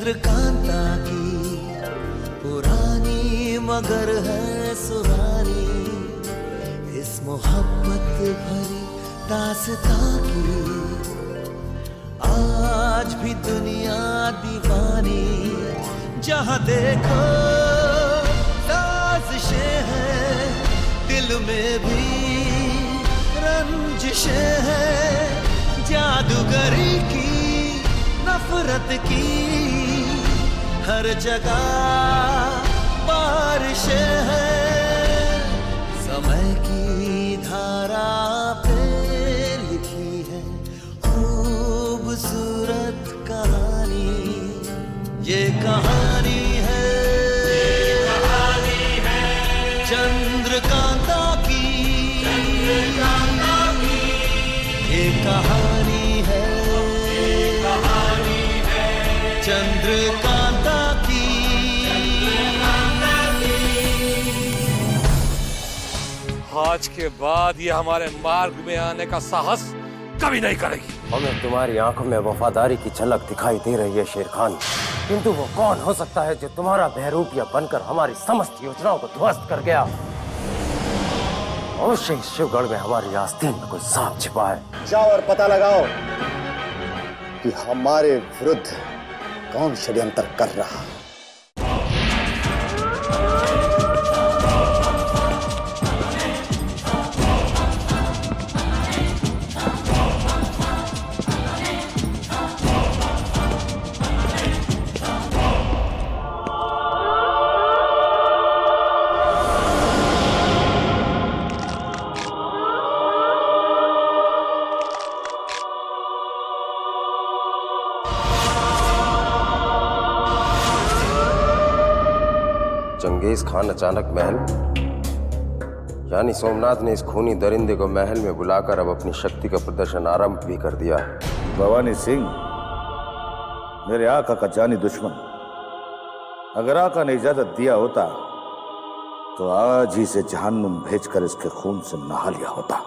चंद्रकांता की पुरानी मगर है सुहानी, इस मोहब्बत भरी दास्तां की आज भी दुनिया दीवानी। जहां देखो साजिशें हैं, दिल में भी रंजिशें हैं, जादूगरी की नफरत की हर जगह बारिशें हैं। समय की धारा पे लिखी है खूबसूरत कहानी, ये कहानी है चंद्रकांता की, ये कहानी है चंद्रकांता की। आज के बाद ये हमारे मार्ग में आने का साहस कभी नहीं करेगी। हमें तुम्हारी आंखों में वफादारी की झलक दिखाई दे रही है शेर खान, किंतु वो कौन हो सकता है जो तुम्हारा बहरूपिया बनकर हमारी समस्त योजनाओं को ध्वस्त कर गया? अवश्य इस शिवगढ़ में हमारी आस्तीन में कोई सांप छिपा है। जाओ और पता लगाओ कि हमारे विरुद्ध कौन षड्यंत्र कर रहा है। चंगेज खान अचानक महल, यानी सोमनाथ ने इस खूनी दरिंदे को महल में बुलाकर अब अपनी शक्ति का प्रदर्शन आरंभ भी कर दिया है। भवानी सिंह मेरे आका का जानी दुश्मन, अगर आका ने इजाजत दिया होता तो आज ही से जहन्नुम भेजकर इसके खून से नहा लिया होता।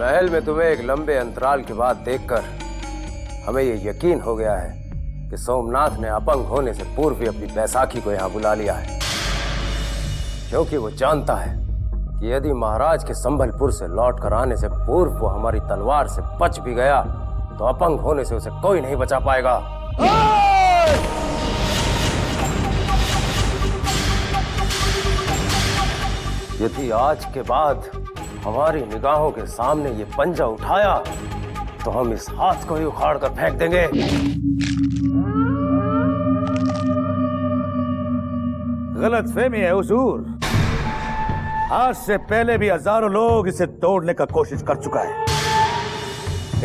महल में तुम्हें एक लंबे अंतराल के बाद देखकर हमें ये यकीन हो गया है कि सोमनाथ ने अपंग होने से पूर्व ही अपनी बैसाखी को यहाँ बुला लिया है, क्योंकि वो जानता है कि यदि महाराज के संभलपुर से लौट कर आने से पूर्व वो हमारी तलवार से बच भी गया तो अपंग होने से उसे कोई नहीं बचा पाएगा। यदि आज के बाद हमारी निगाहों के सामने ये पंजा उठाया तो हम इस हाथ को ही उखाड़ कर फेंक देंगे। गलतफहमी है हुजूर, आज से पहले भी हजारों लोग इसे तोड़ने का कोशिश कर चुका है,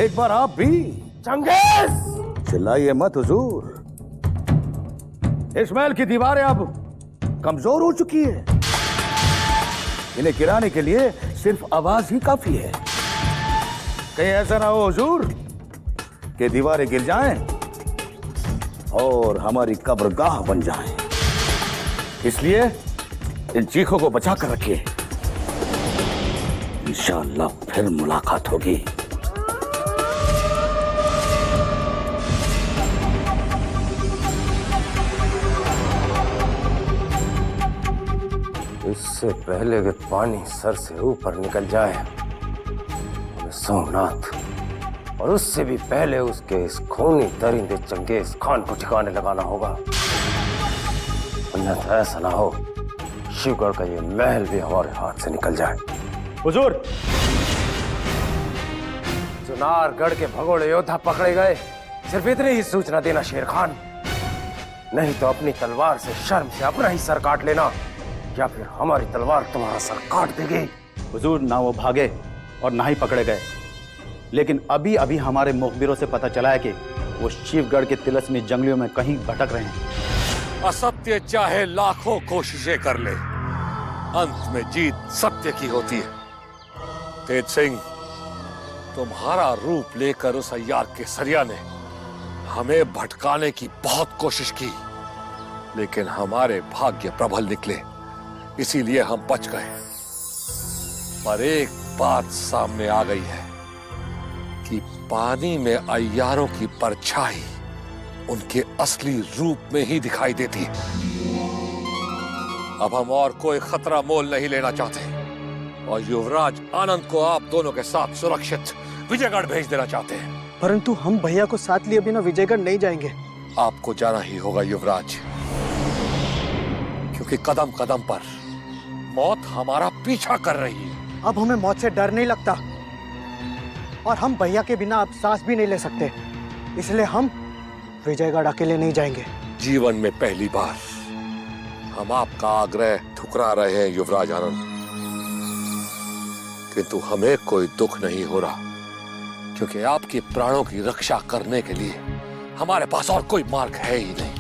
एक बार आप भी। चंगेज! चिल्लाइए मत हुजूर, इस महल की दीवारें अब कमजोर हो चुकी है, इन्हें गिराने के लिए सिर्फ आवाज ही काफी है। कहीं ऐसा ना हो हुजूर कि दीवारें गिर जाएं और हमारी कब्रगाह बन जाएं, इसलिए इन चीखों को बचा कर रखिए, इंशाअल्लाह फिर मुलाकात होगी। इससे पहले कि पानी सर से ऊपर निकल जाए हमें सोमनाथ और उससे भी पहले उसके इस खूनी दरिंदे चंगेज खान को ठिकाने लगाना होगा, अन्यथा ऐसा ना हो शिवगढ़ का ये महल भी हमारे हाथ से निकल जाए। हुजूर, चुनारगढ़ के भगोड़े योद्धा पकड़े गए, सिर्फ इतनी ही सूचना देना शेर खान, नहीं तो अपनी तलवार से शर्म से अपना ही सर काट लेना, या फिर हमारी तलवार तुम्हारा सर काट देगी। हुजूर, ना वो भागे और ना ही पकड़े गए, लेकिन अभी अभी हमारे मुखबिरों से पता चला है कि वो शिवगढ़ के तिलस्मी जंगलियों में कहीं भटक रहे हैं। असत्य चाहे लाखों कोशिशें कर ले, अंत में जीत सत्य की होती है। तेज सिंह, तुम्हारा रूप लेकर उस अय्यार केसरिया ने हमें भटकाने की बहुत कोशिश की, लेकिन हमारे भाग्य प्रबल निकले, इसीलिए हम बच गए। पर एक बात सामने आ गई है कि पानी में अय्यारों की परछाई उनके असली रूप में ही दिखाई देती है। अब हम और कोई खतरा मोल नहीं लेना चाहते और युवराज आनंद को आप दोनों के साथ सुरक्षित विजयगढ़ भेज देना चाहते हैं। परंतु हम भैया को साथ लिए बिना विजयगढ़ नहीं जाएंगे। आपको जाना ही होगा युवराज, क्योंकि कदम कदम पर मौत हमारा पीछा कर रही है। अब हमें मौत से डर नहीं लगता और हम भैया के बिना अब सांस भी नहीं ले सकते, इसलिए हम विजयगढ़ अकेले नहीं जाएंगे। जीवन में पहली बार हम आपका आग्रह ठुकरा रहे हैं युवराज आनंद, किंतु हमें कोई दुख नहीं हो रहा, क्योंकि आपके प्राणों की रक्षा करने के लिए हमारे पास और कोई मार्ग है ही नहीं।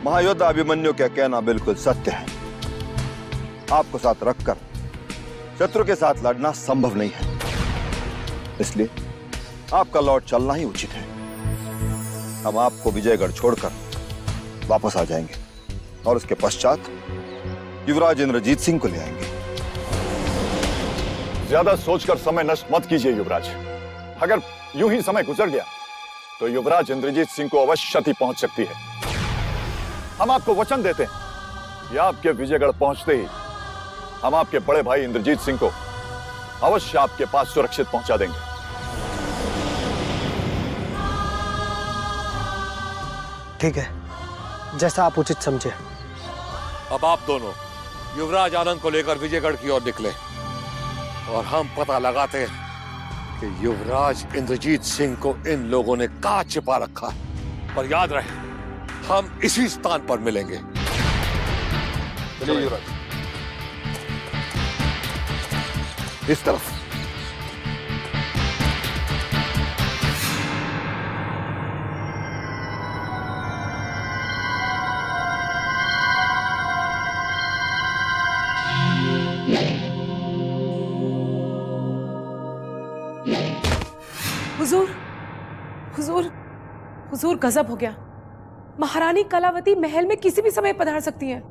महायोद्धा अभिमन्यु का कहना बिल्कुल सत्य है। आपको साथ रखकर शत्रु के साथ लड़ना संभव नहीं है, इसलिए आपका लौट चलना ही उचित है। हम आपको विजयगढ़ छोड़कर वापस आ जाएंगे और उसके पश्चात युवराज इंद्रजीत सिंह को ले आएंगे। ज्यादा सोचकर समय नष्ट मत कीजिए युवराज। अगर यूं ही समय गुजर गया तो युवराज इंद्रजीत सिंह को अवश्य क्षति पहुंच सकती है। हम आपको वचन देते हैं कि आपके विजयगढ़ पहुंचते ही हम आपके बड़े भाई इंद्रजीत सिंह को अवश्य आपके पास सुरक्षित पहुंचा देंगे। ठीक है, जैसा आप उचित समझे। अब आप दोनों युवराज आनंद को लेकर विजयगढ़ की ओर निकले और हम पता लगाते हैं कि युवराज इंद्रजीत सिंह को इन लोगों ने कहां छिपा रखा है। पर याद रहे, हम इसी स्थान पर मिलेंगे। चलिए युवराज, इस तरफ। हुजूर, हुजूर, हुजूर, गजब हो गया। महारानी कलावती महल में किसी भी समय पधार सकती हैं।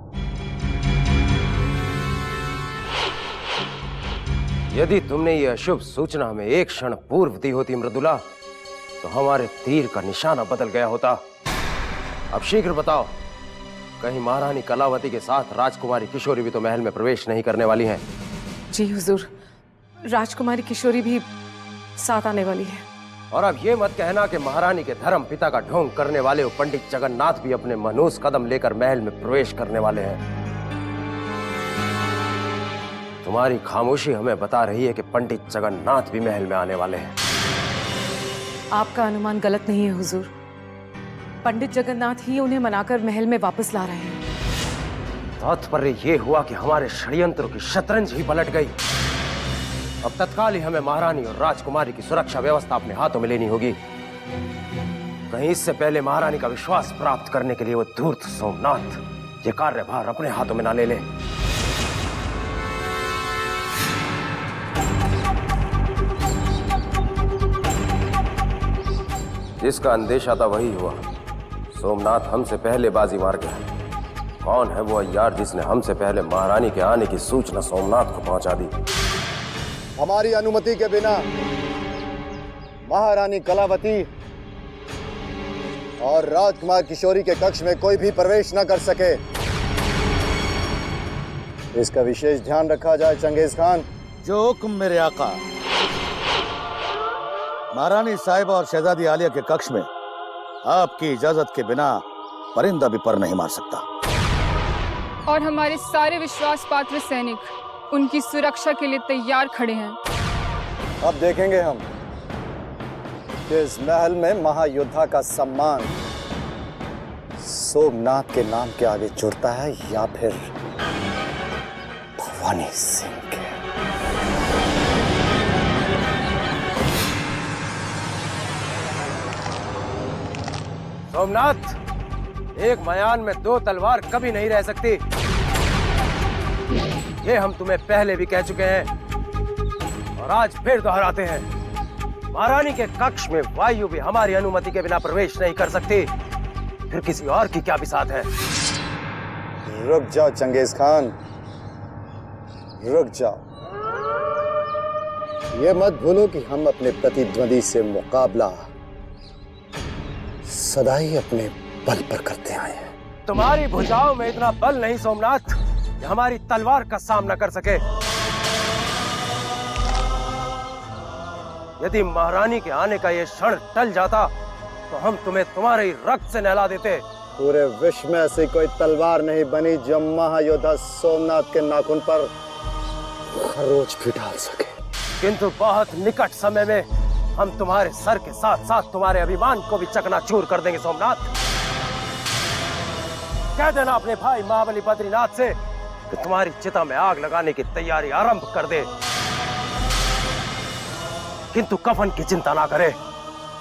यदि तुमने ये अशुभ सूचना हमें एक क्षण पूर्व दी होती मृदुला, तो हमारे तीर का निशाना बदल गया होता। अब शीघ्र बताओ, कहीं महारानी कलावती के साथ राजकुमारी किशोरी भी तो महल में प्रवेश नहीं करने वाली हैं? जी हुजूर, राजकुमारी किशोरी भी साथ आने वाली है। और अब ये मत कहना कि महारानी के धर्म पिता का ढोंग करने वाले वो पंडित जगन्नाथ भी अपने मनूस कदम लेकर महल में प्रवेश करने वाले हैं। तुम्हारी खामोशी हमें बता रही है कि पंडित जगन्नाथ भी महल में आने वाले हैं। आपका अनुमान गलत नहीं है हुजूर। पंडित जगन्नाथ ही उन्हें मनाकर महल में वापस ला रहे हैं। तात्पर्य ये हुआ कि हमारे षड्यंत्रों की शतरंज ही पलट गई। अब तत्काल ही हमें महारानी और राजकुमारी की सुरक्षा व्यवस्था अपने हाथों में लेनी होगी। कहीं इससे पहले महारानी का विश्वास प्राप्त करने के लिए वो धूर्त सोमनाथ ये कार्यभार अपने हाथों में ना ले ले। जिसका अंदेशा था वही हुआ। सोमनाथ हमसे पहले बाजी मार गया। कौन है वो अय्यार जिसने हमसे पहले महारानी के आने की सूचना सोमनाथ को पहुंचा दी? हमारी अनुमति के बिना महारानी कलावती और राजकुमार किशोरी के कक्ष में कोई भी प्रवेश न कर सके, इसका विशेष ध्यान रखा जाए चंगेज खान। जो हुक्म मेरे आका। महारानी साहिबा और शहजादी आलिया के कक्ष में आपकी इजाजत के बिना परिंदा भी पर नहीं मार सकता। और हमारे सारे विश्वास पात्र सैनिक उनकी सुरक्षा के लिए तैयार खड़े हैं। अब देखेंगे हम कि इस महल में महायोद्धा का सम्मान सोमनाथ के नाम के आगे जुड़ता है या फिर भवानी सिंह के। सोमनाथ, एक मयान में दो तलवार कभी नहीं रह सकती। ये हम तुम्हें पहले भी कह चुके हैं और आज फिर दोहराते हैं। महारानी के कक्ष में वायु भी हमारी अनुमति के बिना प्रवेश नहीं कर सकती, फिर किसी और की क्या बिसात है? रुक जाओ चंगेज खान, रुक जाओ। ये मत भूलो कि हम अपने प्रतिद्वंदी से मुकाबला सदा ही अपने बल पर करते आए हैं। तुम्हारी भुजाओं में इतना बल नहीं सोमनाथ कि हमारी तलवार का सामना कर सके। यदि महारानी के आने का ये क्षण टल जाता तो हम तुम्हें तुम्हारे ही रक्त से नहला देते। पूरे विश्व में ऐसी कोई तलवार नहीं बनी जो महायोद्धा सोमनाथ के नाखून पर खरोच भी डाल सके। किंतु बहुत निकट समय में हम तुम्हारे सर के साथ साथ तुम्हारे अभिमान को भी चकनाचूर कर देंगे सोमनाथ। कह देना अपने भाई महाबली बद्रीनाथ से कि तुम्हारी चिता में आग लगाने की तैयारी आरंभ कर दे, किंतु कफन की चिंता ना करे,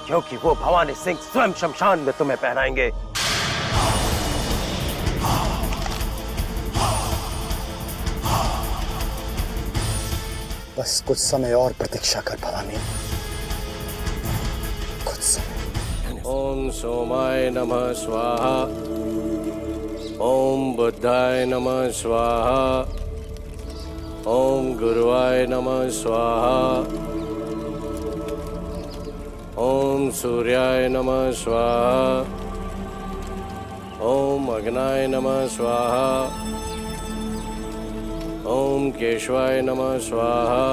क्योंकि वो भवानी सिंह स्वयं शमशान में तुम्हें पहनाएंगे। बस कुछ समय और प्रतीक्षा कर भवानी, कुछ समय। ओम सोमाय नमः स्वाहा, ओम बुद्धाय नमः स्वाहा, ओम गुरुवाय नमः स्वाहा, ओम सूर्याय नमः स्वाहा, ओम अग्नाय नमः स्वाहा, ओम केशवाय नमः स्वाहा,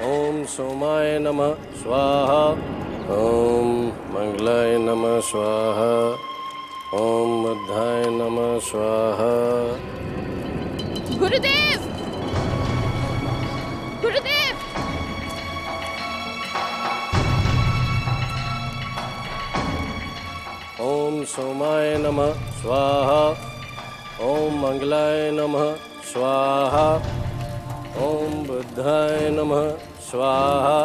ओम सोमाय नमः स्वाहा, ओम मंगलाय नमः स्वाहा, ओम बुद्धाय नमः स्वाहा। गुरुदेव, गुरुदेव, ओम सोमाय नमः स्वाहा, ओम मंगलाय नमः स्वाहा, ओम बुद्धाय नमः स्वाहा,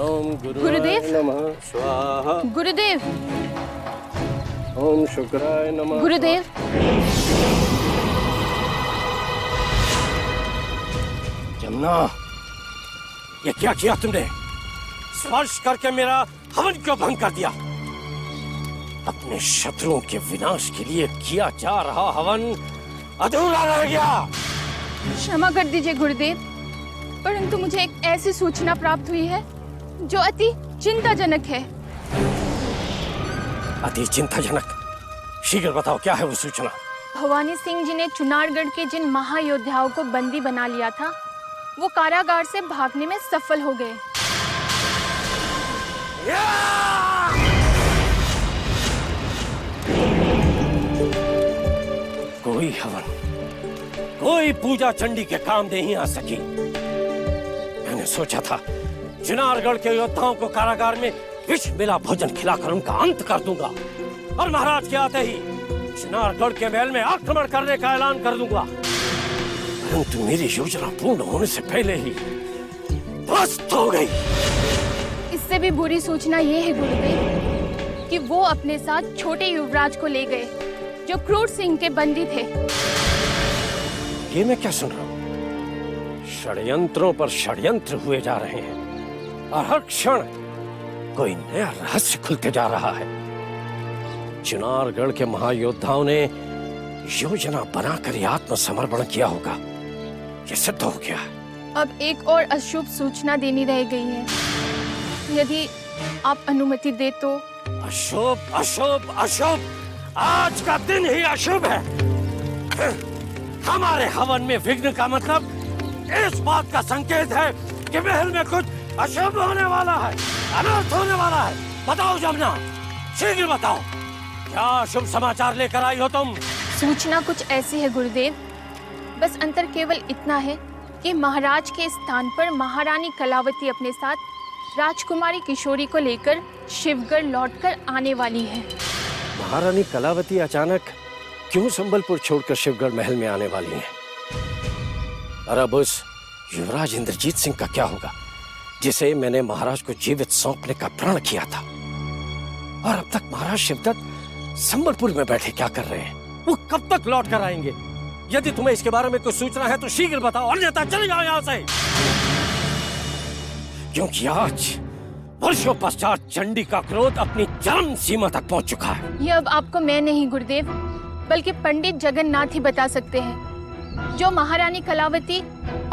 ओम गुरुदेव नमः स्वाहा, गुरुदेव, ओम शुक्राय नमः। गुरुदेव, जमुना, ये क्या किया तुमने? स्पर्श करके मेरा हवन क्यों भंग कर दिया? अपने शत्रुओं के विनाश के लिए किया जा रहा हवन अधूरा रह गया। क्षमा कर दीजिए गुरुदेव, परंतु मुझे एक ऐसी सूचना प्राप्त हुई है जो अति चिंताजनक है। अति चिंताजनक? शीघ्र बताओ, क्या है वो सूचना? भवानी सिंह जी ने चुनारगढ़ के जिन महायोद्धाओं को बंदी बना लिया था, वो कारागार से भागने में सफल हो गए। कोई हवन, कोई पूजा चंडी के काम नहीं आ सकी। मैंने सोचा था चुनारगढ़ के योद्धाओं को कारागार में विष मिला भोजन खिलाकर उनका अंत कर दूंगा, और महाराज के आते ही चुनारगढ़ के महल में आक्रमण करने का ऐलान कर दूंगा। परंतु मेरी योजना पूर्ण होने से पहले ही ध्वस्त हो गई। इससे भी बुरी सूचना ये है गुरुदेव कि वो अपने साथ छोटे युवराज को ले गए जो क्रूर सिंह के बंदी थे। ये मैं क्या सुन रहा हूँ? षड्यंत्रों पर षड्यंत्र हुए जा रहे हैं और हर क्षण कोई नया रहस्य खुलते जा रहा है। चुनारगढ़ के महायोद्धाओं ने योजना बनाकर आत्मसमर्पण किया होगा, ये सिद्ध हो गया। अब एक और अशुभ सूचना देनी रह गई है, यदि आप अनुमति दे तो। अशुभ, अशुभ, अशुभ? आज का दिन ही अशुभ है। हमारे हवन में विघ्न का मतलब इस बात का संकेत है कि महल में कुछ अशुभ होने वाला है, अनर्थ होने वाला है। बताओ जमुना, शीघ्र बताओ, क्या शुभ समाचार लेकर आई हो तुम? सूचना कुछ ऐसी है गुरुदेव, बस अंतर केवल इतना है कि महाराज के स्थान पर महारानी कलावती अपने साथ राजकुमारी किशोरी को लेकर शिवगढ़ लौटकर आने वाली है। महारानी कलावती अचानक क्यों संबलपुर छोड़कर शिवगढ़ महल में आने वाली है? और अब उस युवराज इंद्रजीत सिंह का क्या होगा, जिसे मैंने महाराज को जीवित सौंपने का प्रण किया था? और अब तक महाराज शिवदत्त संबलपुर में बैठे क्या कर रहे हैं? वो कब तक लौट कर आएंगे? यदि तुम्हें इसके बारे में कुछ सूचना है तो शीघ्र बताओ, अन्यथा चले जाओ यहाँ से। क्योंकि आज वर्षों पश्चात चंडी का क्रोध अपनी चरम सीमा तक पहुंच चुका है। ये अब आपको मैं नहीं गुरुदेव, बल्कि पंडित जगन्नाथ ही बता सकते हैं, जो महारानी कलावती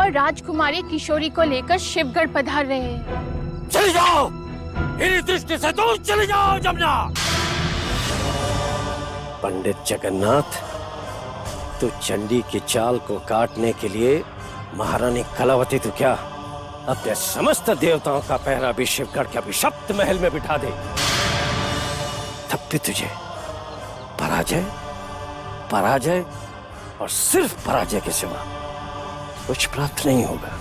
और राजकुमारी किशोरी को लेकर शिवगढ़ पधार रहे हैं। चले जाओ, मेरी दृष्टि से दूर चले जाओ जमुना। पंडित जगन्नाथ, तो चंडी की चाल को काटने के लिए महारानी कलावती तो क्या अपने समस्त देवताओं का पहरा भी शिवगढ़ के अभिशप्त महल में बिठा दे, तब भी तुझे पराजय पराजय और सिर्फ पराजय के सिवा कुछ प्राप्त नहीं होगा।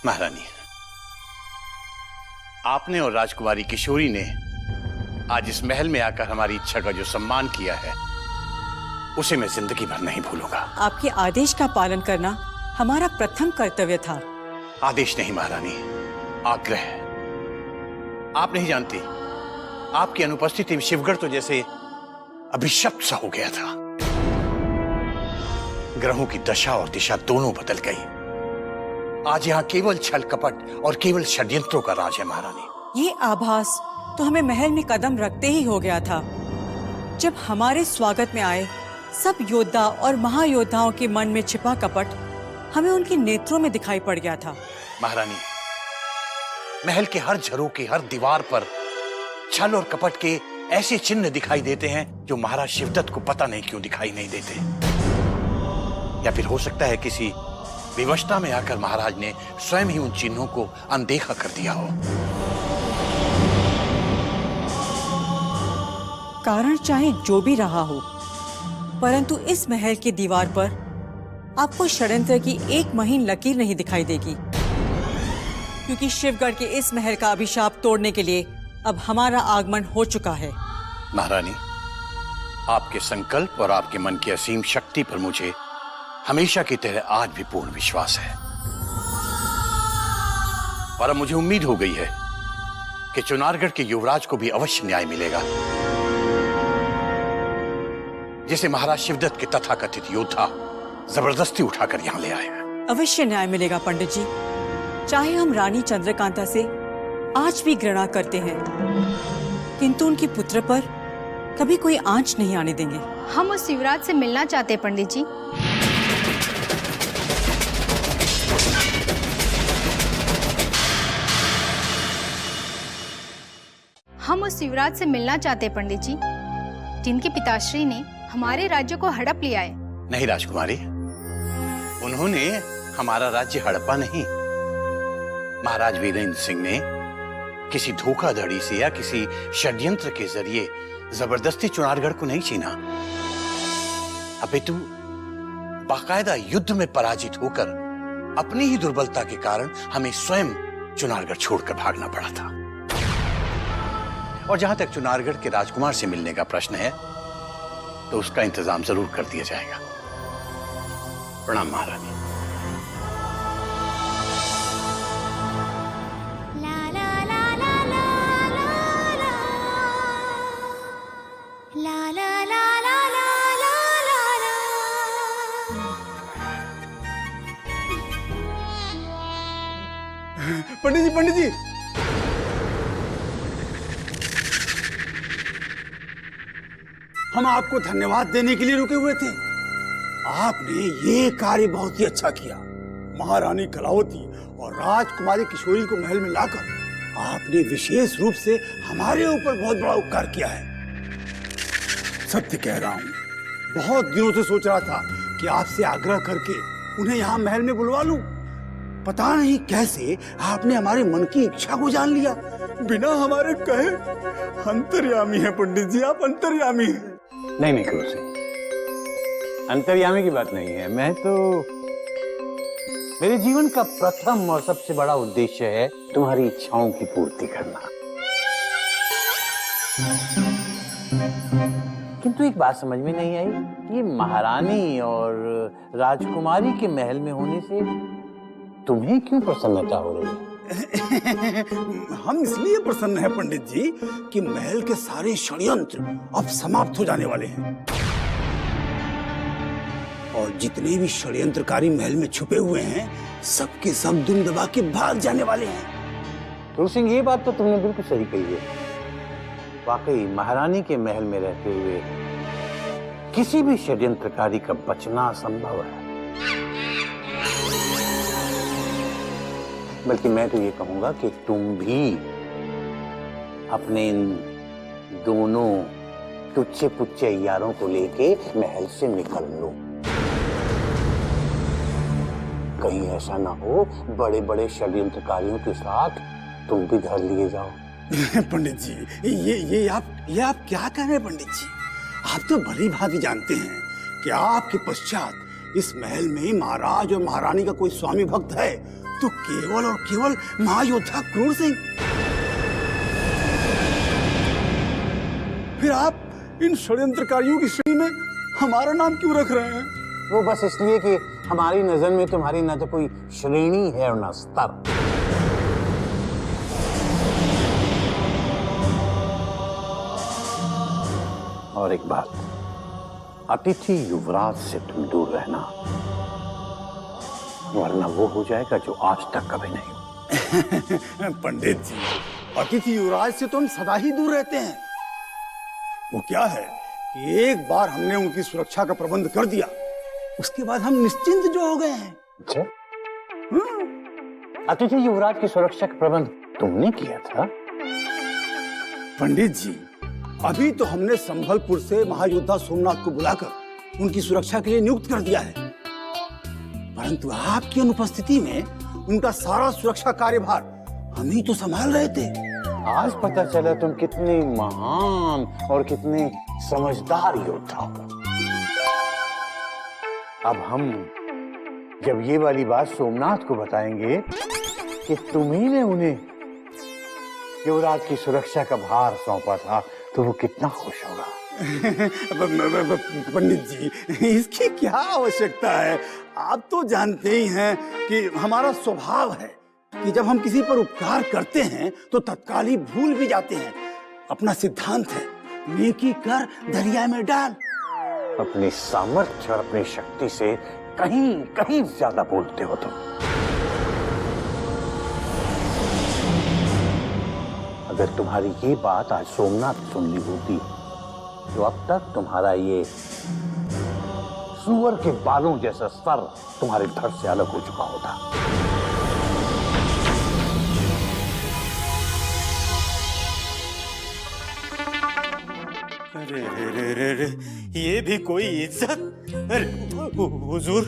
महारानी, आपने और राजकुमारी किशोरी ने आज इस महल में आकर हमारी इच्छा का जो सम्मान किया है, उसे मैं जिंदगी भर नहीं भूलूंगा। आपके आदेश का पालन करना हमारा प्रथम कर्तव्य था। आदेश नहीं महारानी, आग्रह। आप नहीं जानती, आपकी अनुपस्थिति में शिवगढ़ तो जैसे अभिशप्त सा हो गया था। ग्रहों की दशा और दिशा दोनों बदल गई। आज यहाँ केवल छल कपट और केवल षड्यंत्रों का राज है महारानी। ये आभास तो हमें महल में कदम रखते ही हो गया था। जब हमारे स्वागत में आए सब योद्धा और महायोद्धाओं के मन में छिपा कपट हमें उनके नेत्रों में दिखाई पड़ गया था। महारानी, महल के हर झरोके, हर दीवार पर छल और कपट के ऐसे चिन्ह दिखाई देते हैं जो महाराज शिवदत्त को पता नहीं क्यों दिखाई नहीं देते। या फिर हो सकता है किसी विवशता में आकर महाराज ने स्वयं ही उन चिन्हों को अनदेखा कर दिया हो। कारण चाहे जो भी रहा हो, परंतु इस महल की दीवार पर आपको षड्यंत्र की एक महीन लकीर नहीं दिखाई देगी, क्योंकि शिवगढ़ के इस महल का अभिशाप तोड़ने के लिए अब हमारा आगमन हो चुका है। महारानी, आपके संकल्प और आपके मन की असीम शक्ति पर मुझे हमेशा की तरह आज भी पूर्ण विश्वास है। और अब मुझे उम्मीद हो गई है कि चुनारगढ़ के युवराज को भी अवश्य न्याय मिलेगा, जिसे महाराज शिवदत्त के तथाकथित योद्धा जबरदस्ती उठाकर यहां ले आए हैं। अवश्य न्याय मिलेगा पंडित जी, चाहे हम रानी चंद्रकांता से आज भी घृणा करते हैं, किंतु उनके पुत्र पर कभी कोई आंच नहीं आने देंगे। हम उस युवराज से मिलना चाहते हैं पंडित जी। हम उस युवराज से मिलना चाहते हैं पंडित जी, जिनके पिताश्री ने हमारे राज्य को हड़प लिया है। नहीं राजकुमारी, उन्होंने हमारा राज्य हड़पा नहीं। महाराज वीरेंद्र सिंह ने किसी धोखाधड़ी से या किसी षड्यंत्र के जरिए जबरदस्ती चुनारगढ़ को नहीं छीना, अपितु बाकायदा युद्ध में पराजित होकर अपनी ही दुर्बलता के कारण हमें स्वयं चुनारगढ़ छोड़कर भागना पड़ा था। और जहां तक चुनारगढ़ के राजकुमार से मिलने का प्रश्न है, तो उसका इंतजाम जरूर कर दिया जाएगा। प्रणाम महारानी। पंडित जी, हम आपको धन्यवाद देने के लिए रुके हुए थे। आपने ये कार्य बहुत ही अच्छा किया। महारानी कलावती और राजकुमारी किशोरी को महल में लाकर आपने विशेष रूप से हमारे ऊपर बहुत बड़ा उपकार किया है। सत्य कह रहा हूँ, बहुत दिनों से सोच रहा था कि आपसे आग्रह करके उन्हें यहाँ महल में बुलवा लूं। पता नहीं कैसे आपने हमारे मन की इच्छा को जान लिया, बिना हमारे कहे। अंतर्यामी है पंडित जी, आप अंतर्यामी हैं। नहीं क्रूर सिंह, अंतर्यामी की बात नहीं है। मैं तो, मेरे जीवन का प्रथम और सबसे बड़ा उद्देश्य है तुम्हारी इच्छाओं की पूर्ति करना। किंतु एक बात समझ में नहीं आई कि महारानी और राजकुमारी के महल में होने से तुम्हें क्यों प्रसन्नता हो रही है? हम इसलिए प्रसन्न हैं पंडित जी कि महल के सारे षड्यंत्र अब समाप्त हो जाने वाले हैं और जितने भी षड्यंत्रकारी महल में छुपे हुए हैं, सबके सब दुम दबा के भाग जाने वाले हैं। क्रूर सिंह, ये बात तो तुमने बिल्कुल सही कही है। वाकई महारानी के महल में रहते हुए किसी भी षड्यंत्रकारी का बचना असंभव है। बल्कि मैं तो ये कहूंगा कि तुम भी अपने इन दोनों टुच्चे पुच्चे यारों को लेके महल से निकल लो। कहीं ऐसा ना हो बड़े बड़े षड्यंत्रकारियों के साथ तुम भी धर लिए जाओ। पंडित जी, ये आप क्या कह रहे हैं पंडित जी? आप तो भली भांति जानते हैं कि आपके पश्चात इस महल में महाराज और महारानी का कोई स्वामी भक्त है तो केवल और केवल महायोद्धा क्रूर सिंह। फिर आप इन षड्यंत्रकारियों की श्रेणी में हमारा नाम क्यों रख रहे हैं? वो बस इसलिए कि हमारी नजर में तुम्हारी ना तो कोई श्रेणी है और ना स्तर। और एक बात, अतिथि युवराज से तुम दूर रहना, वरना वो हो जाएगा जो आज तक कभी नहीं हो। पंडित जी, अतिथि युवराज से तो हम सदा ही दूर रहते हैं। वो क्या है कि एक बार हमने उनकी सुरक्षा का प्रबंध कर दिया, उसके बाद हम निश्चिंत जो हो गए हैं। अच्छा? अतिथि युवराज की सुरक्षा का प्रबंध तुमने किया था? पंडित जी, अभी तो हमने संभलपुर से महायोद्धा सोमनाथ को बुलाकर उनकी सुरक्षा के लिए नियुक्त कर दिया है, परंतु आपकी अनुपस्थिति में उनका सारा सुरक्षा कार्यभार हम ही तो संभाल रहे थे। आज पता चला तुम कितने महान और कितने समझदार योद्धा हो। अब हम जब ये वाली बात सोमनाथ को बताएंगे कि तुम्ही ने उन्हें युवराज की सुरक्षा का भार सौंपा था, तो वो कितना खुश होगा। पंडित जी, इसकी क्या आवश्यकता है? आप तो जानते ही हैं कि हमारा स्वभाव है कि जब हम किसी पर उपकार करते हैं तो तत्काल ही भूल भी जाते हैं। अपना सिद्धांत है, नेकी कर दरिया में डाल। अपनी सामर्थ्य और अपनी शक्ति से कहीं कहीं ज्यादा बोलते हो तुम। अगर तुम्हारी ये बात आज सोमनाथ सुन ली होती तो अब तक तुम्हारा ये सूअर के बालों जैसा सर तुम्हारे धड़ से अलग हो चुका होता। अरे, ये भी कोई इज्जत? अरे हुजूर,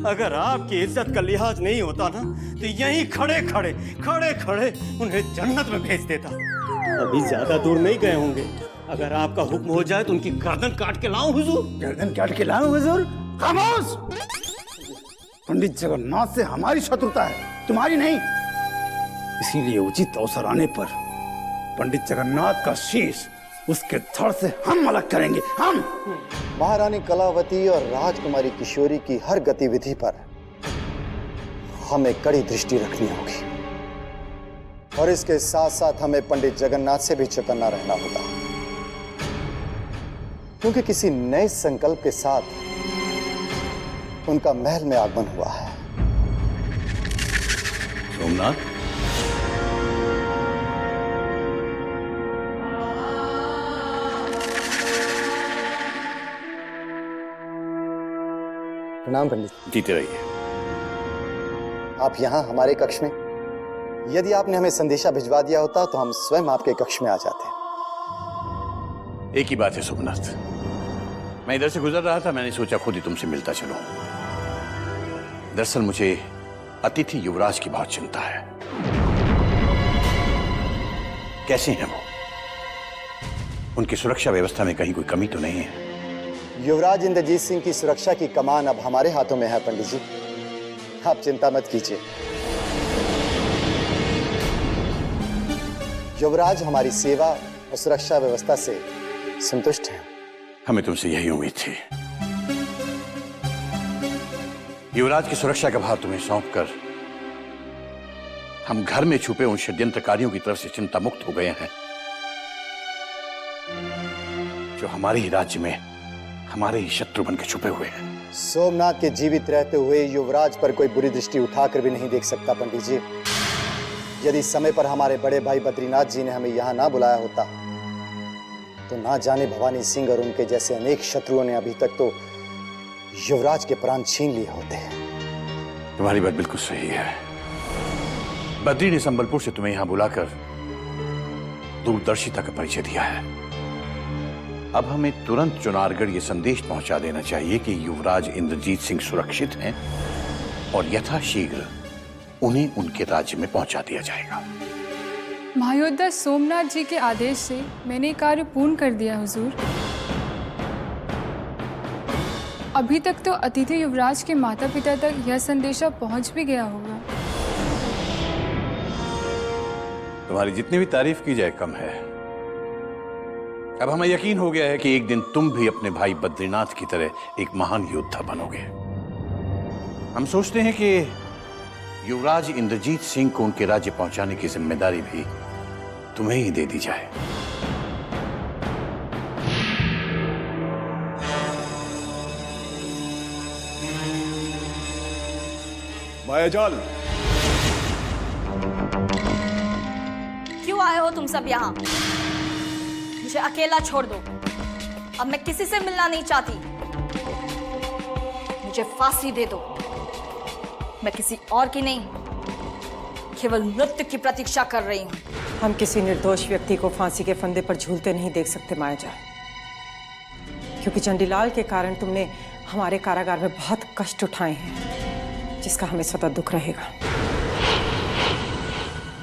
अगर आपकी इज्जत का लिहाज नहीं होता ना तो यहीं खड़े खड़े उन्हें जन्नत में भेज देता। अभी ज्यादा दूर नहीं गए होंगे। अगर आपका हुक्म हो जाए तो उनकी गर्दन काट के लाऊं हुजूर? गर्दन काट के लाऊं हुजूर? खामोश! पंडित जगन्नाथ से हमारी शत्रुता है, तुम्हारी नहीं। इसीलिए उचित अवसर आने पर पंडित जगन्नाथ का शीश उसके धड़ से हम अलग करेंगे, हम। महारानी कलावती और राजकुमारी किशोरी की हर गतिविधि पर हमें कड़ी दृष्टि रखनी होगी और इसके साथ साथ हमें पंडित जगन्नाथ से भी चौकन्ना रहना होगा, क्योंकि किसी नए संकल्प के साथ उनका महल में आगमन हुआ है। सोमनाथ, प्रणाम पंडित। जीते रहिए। आप यहाँ हमारे कक्ष में, यदि आपने हमें संदेशा भिजवा दिया होता तो हम स्वयं आपके कक्ष में आ जाते। एक ही बात है सोमनाथ, मैं इधर से गुजर रहा था, मैंने सोचा खुद ही तुमसे मिलता चलूं। दरअसल मुझे अतिथि युवराज की बहुत चिंता है। कैसे हैं वो? उनकी सुरक्षा व्यवस्था में कहीं कोई कमी तो नहीं है? युवराज इंद्रजीत सिंह की सुरक्षा की कमान अब हमारे हाथों में है पंडित जी, आप चिंता मत कीजिए। युवराज हमारी सेवा और सुरक्षा व्यवस्था से संतुष्ट हैं। हमें तुमसे यही उम्मीद थी। युवराज की सुरक्षा का भार तुम्हें सौंपकर हम घर में छुपे उन षड्यंत्रकारियों की तरफ से चिंता मुक्त हो गए हैं जो हमारे ही राज्य में हमारे ही शत्रु बन के छुपे हुए हैं। सोमनाथ के जीवित रहते हुए युवराज पर कोई बुरी दृष्टि उठाकर भी नहीं देख सकता पंडित जी। यदि समय पर हमारे बड़े भाई बद्रीनाथ जी ने हमें यहाँ ना बुलाया होता तो ना जाने भवानी सिंह और उनके जैसे अनेक शत्रुओं ने अभी तक तो युवराज के प्राण छीन लिए होते हैं। तुम्हारी बात बिल्कुल सही है। बद्री ने संबलपुर से तुम्हें यहां बुलाकर दूरदर्शिता का परिचय दिया है। अब हमें तुरंत चुनारगढ़ ये संदेश पहुंचा देना चाहिए कि युवराज इंद्रजीत सिंह सुरक्षित हैं और यथाशीघ्र उन्हें उनके राज्य में पहुंचा दिया जाएगा। महायोद्धा सोमनाथ जी के आदेश से मैंने कार्य पूर्ण कर दिया हुजूर। अभी तक तो अतिथि युवराज के माता पिता तक यह संदेशा पहुंच भी गया होगा। तुम्हारी जितनी भी तारीफ की जाए कम है। अब हमें यकीन हो गया है कि एक दिन तुम भी अपने भाई बद्रीनाथ की तरह एक महान योद्धा बनोगे। हम सोचते हैं कि युवराज इंद्रजीत सिंह को उनके राज्य पहुंचाने की जिम्मेदारी भी तुम्हें ही दे दी जाए। मायाजाल, क्यों आए हो तुम सब यहाँ? मुझे अकेला छोड़ दो। अब मैं किसी से मिलना नहीं चाहती। मुझे फांसी दे दो। मैं किसी और की नहीं, केवल मृत्यु की प्रतीक्षा कर रही हूँ। हम किसी निर्दोष व्यक्ति को फांसी के फंदे पर झूलते नहीं देख सकते मायाजाल, क्योंकि चंडीलाल के कारण तुमने हमारे कारागार में बहुत कष्ट उठाए हैं, जिसका हमें सदा दुख रहेगा।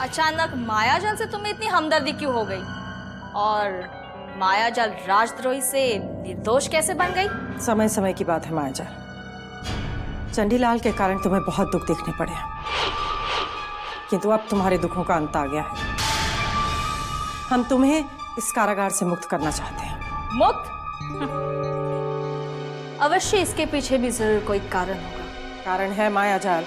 अचानक मायाजाल से तुम्हें इतनी हमदर्दी क्यों हो गई? और मायाजाल राजद्रोही से निर्दोष कैसे बन गई? समय समय की बात है मायाजाल। चंडीलाल के कारण तुम्हें बहुत दुख देखने पड़े, किंतु अब तुम्हारे दुखों का अंत आ गया है। हम तुम्हें इस कारागार से मुक्त करना चाहते हैं। मुक्त? अवश्य इसके पीछे भी जरूर कोई कारण होगा। कारण है मायाजाल।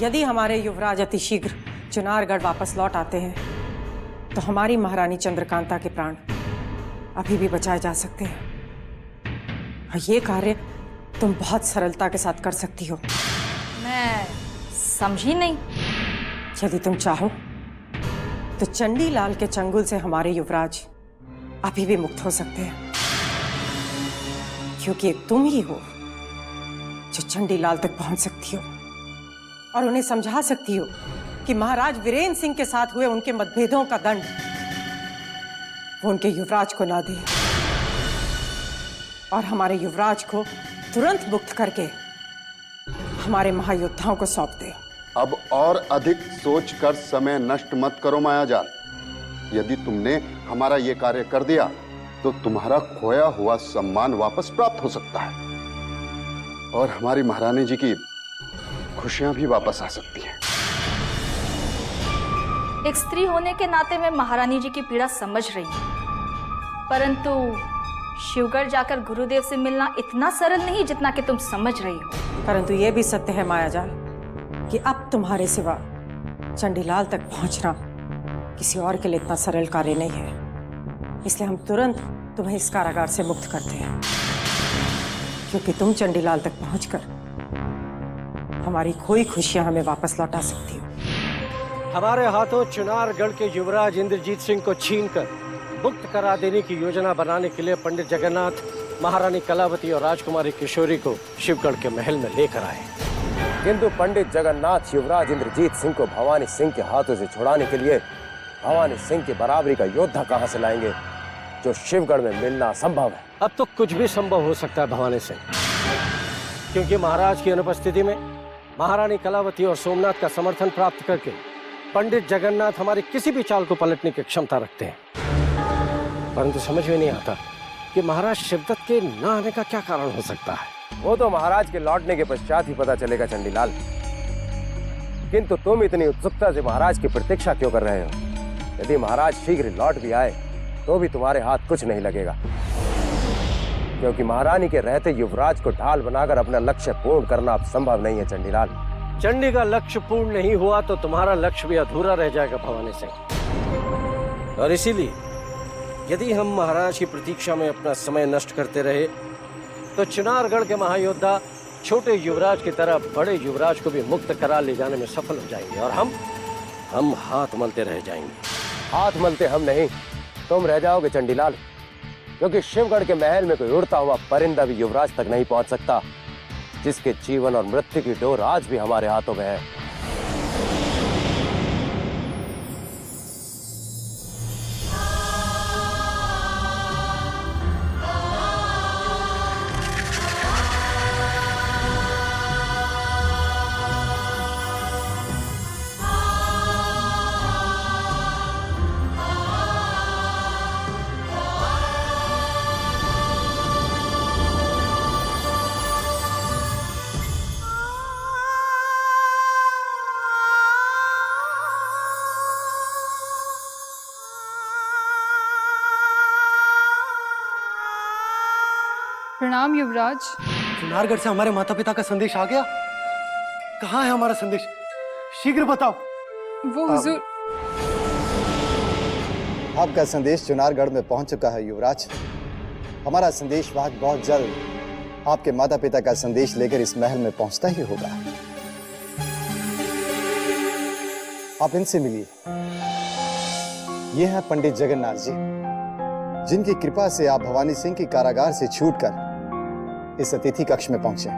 यदि हमारे युवराज अतिशीघ्र चुनारगढ़ वापस लौट आते हैं तो हमारी महारानी चंद्रकांता के प्राण अभी भी बचाए जा सकते हैं। और ये कार्य तुम बहुत सरलता के साथ कर सकती हो। मैं समझी नहीं। यदि तुम चाहो तो चंडीलाल के चंगुल से हमारे युवराज अभी भी मुक्त हो सकते हैं, क्योंकि एक तुम ही हो जो चंडीलाल तक पहुंच सकती हो और उन्हें समझा सकती हो कि महाराज वीरेंद्र सिंह के साथ हुए उनके मतभेदों का दंड वो उनके युवराज को ना दे और हमारे युवराज को तुरंत मुक्त करके हमारे महायोद्धाओं को सौंप दे। अब और अधिक सोचकर समय नष्ट मत करो मायाजाल। यदि तुमने हमारा ये कार्य कर दिया तो तुम्हारा खोया हुआ सम्मान वापस प्राप्त हो सकता है और हमारी महारानी जी की खुशियां भी वापस आ सकती हैं। एक स्त्री होने के नाते मैं महारानी जी की पीड़ा समझ रही हूँ, परंतु शिवगढ़ जाकर गुरुदेव से मिलना इतना सरल नहीं जितना कि तुम समझ रही हो। परंतु यह भी सत्य है मायाजाल कि अब तुम्हारे सिवा चंडीलाल तक पहुंचना किसी और के लिए इतना सरल कार्य नहीं है। इसलिए हम तुरंत तुम्हें इस कारागार से मुक्त करते हैं, क्योंकि तुम चंडीलाल तक पहुंचकर हमारी खोई खुशियां हमें वापस लौटा सकती हो। हमारे हाथों चुनारगढ़ के युवराज इंद्रजीत सिंह को छीनकर मुक्त करा देने की योजना बनाने के लिए पंडित जगन्नाथ महारानी कलावती और राजकुमारी किशोरी को शिवगढ़ के महल में लेकर आए। किंतु पंडित जगन्नाथ युवराज इंद्रजीत सिंह को भवानी सिंह के हाथों से छुड़ाने के लिए भवानी सिंह की बराबरी का योद्धा कहां से लाएंगे, जो शिवगढ़ में मिलना असंभव है। अब तो कुछ भी संभव हो सकता है भवानी सिंह, क्योंकि महाराज की अनुपस्थिति में महारानी कलावती और सोमनाथ का समर्थन प्राप्त करके पंडित जगन्नाथ हमारी किसी भी चाल को पलटने की क्षमता रखते हैं। परंतु समझ में नहीं आता कि महाराज शिवदत्त के न आने का क्या कारण हो सकता है। वो तो महाराज के लौटने के पश्चात ही पता चलेगा चंडीलाल। किंतु तुम इतनी उत्सुकता से महाराज की प्रतीक्षा क्यों कर रहे हो? यदि महाराज शीघ्र लौट भी आए तो भी तुम्हारे हाथ कुछ नहीं लगेगा, क्योंकि महारानी के रहते युवराज को ढाल बनाकर अपना लक्ष्य पूर्ण करना अब संभव नहीं है चंडीलाल। चंडी का लक्ष्य पूर्ण नहीं हुआ तो तुम्हारा लक्ष्य भी अधूरा रह जाएगा भवानी सिंह। और इसीलिए यदि हम महाराज की प्रतीक्षा में अपना समय नष्ट करते रहे तो चुनारगढ़ के महायोद्धा छोटे युवराज की तरह बड़े युवराज को भी मुक्त करा ले जाने में सफल हो जाएंगे और हम हाथ मलते रह जाएंगे। हाथ मलते हम नहीं, तुम रह जाओगे चंडीलाल, क्योंकि शिवगढ़ के महल में कोई उड़ता हुआ परिंदा भी युवराज तक नहीं पहुंच सकता, जिसके जीवन और मृत्यु की डोर आज भी हमारे हाथों में है। प्रणाम युवराज। चुनारगढ़ से हमारे माता पिता का संदेश आ गया? कहाँ है हमारा संदेश? शीघ्र बताओ। वो हुजूर। आपका संदेश चुनारगढ़ में पहुंच चुका है युवराज। हमारा संदेशवाहक बहुत जल्द आपके माता पिता का संदेश लेकर इस महल में पहुंचता ही होगा। आप इनसे मिलिए। ये हैं पंडित जगन्नाथ जी, जिनकी कृपा से आप भवानी सिंह की कारागार से छूटकर इस अतिथि कक्ष में पहुंचे।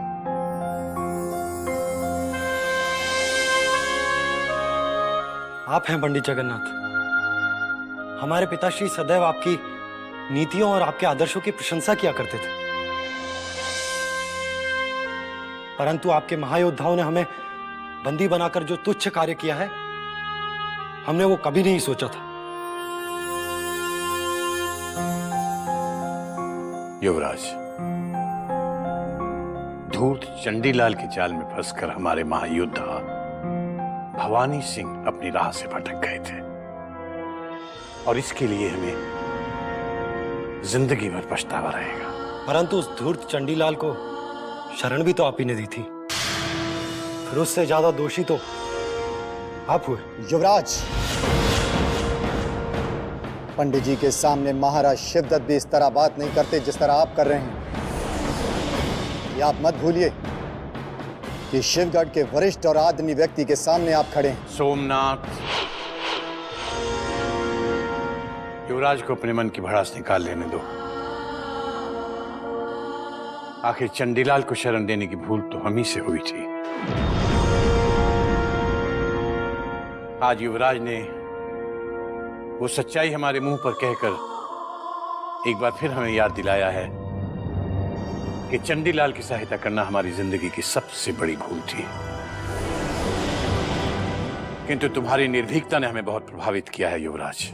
आप हैं पंडित जगन्नाथ। हमारे पिताश्री सदैव आपकी नीतियों और आपके आदर्शों की प्रशंसा किया करते थे, परंतु आपके महायोद्धाओं ने हमें बंदी बनाकर जो तुच्छ कार्य किया है, हमने वो कभी नहीं सोचा था। युवराज, धूर्त चंडीलाल के जाल में फंसकर हमारे महायोद्धा भवानी सिंह अपनी राह से भटक गए थे और इसके लिए हमें जिंदगी भर पछतावा रहेगा। परंतु उस धूर्त चंडीलाल को शरण भी तो आप ही ने दी थी, फिर उससे ज्यादा दोषी तो आप हुए। युवराज, पंडित जी के सामने महाराज शिवदत्त भी इस तरह बात नहीं करते जिस तरह आप कर रहे हैं। ये आप मत भूलिए कि शिवगढ़ के वरिष्ठ और आदरणीय व्यक्ति के सामने आप खड़े हैं। सोमनाथ, युवराज को अपने मन की भड़ास निकाल लेने दो। आखिर चंडीलाल को शरण देने की भूल तो हम ही से हुई थी। आज युवराज ने वो सच्चाई हमारे मुंह पर कहकर एक बार फिर हमें याद दिलाया है कि चंडीलाल की सहायता करना हमारी जिंदगी की सबसे बड़ी भूल थी। किंतु तुम्हारी निर्भीकता ने हमें बहुत प्रभावित किया है युवराज।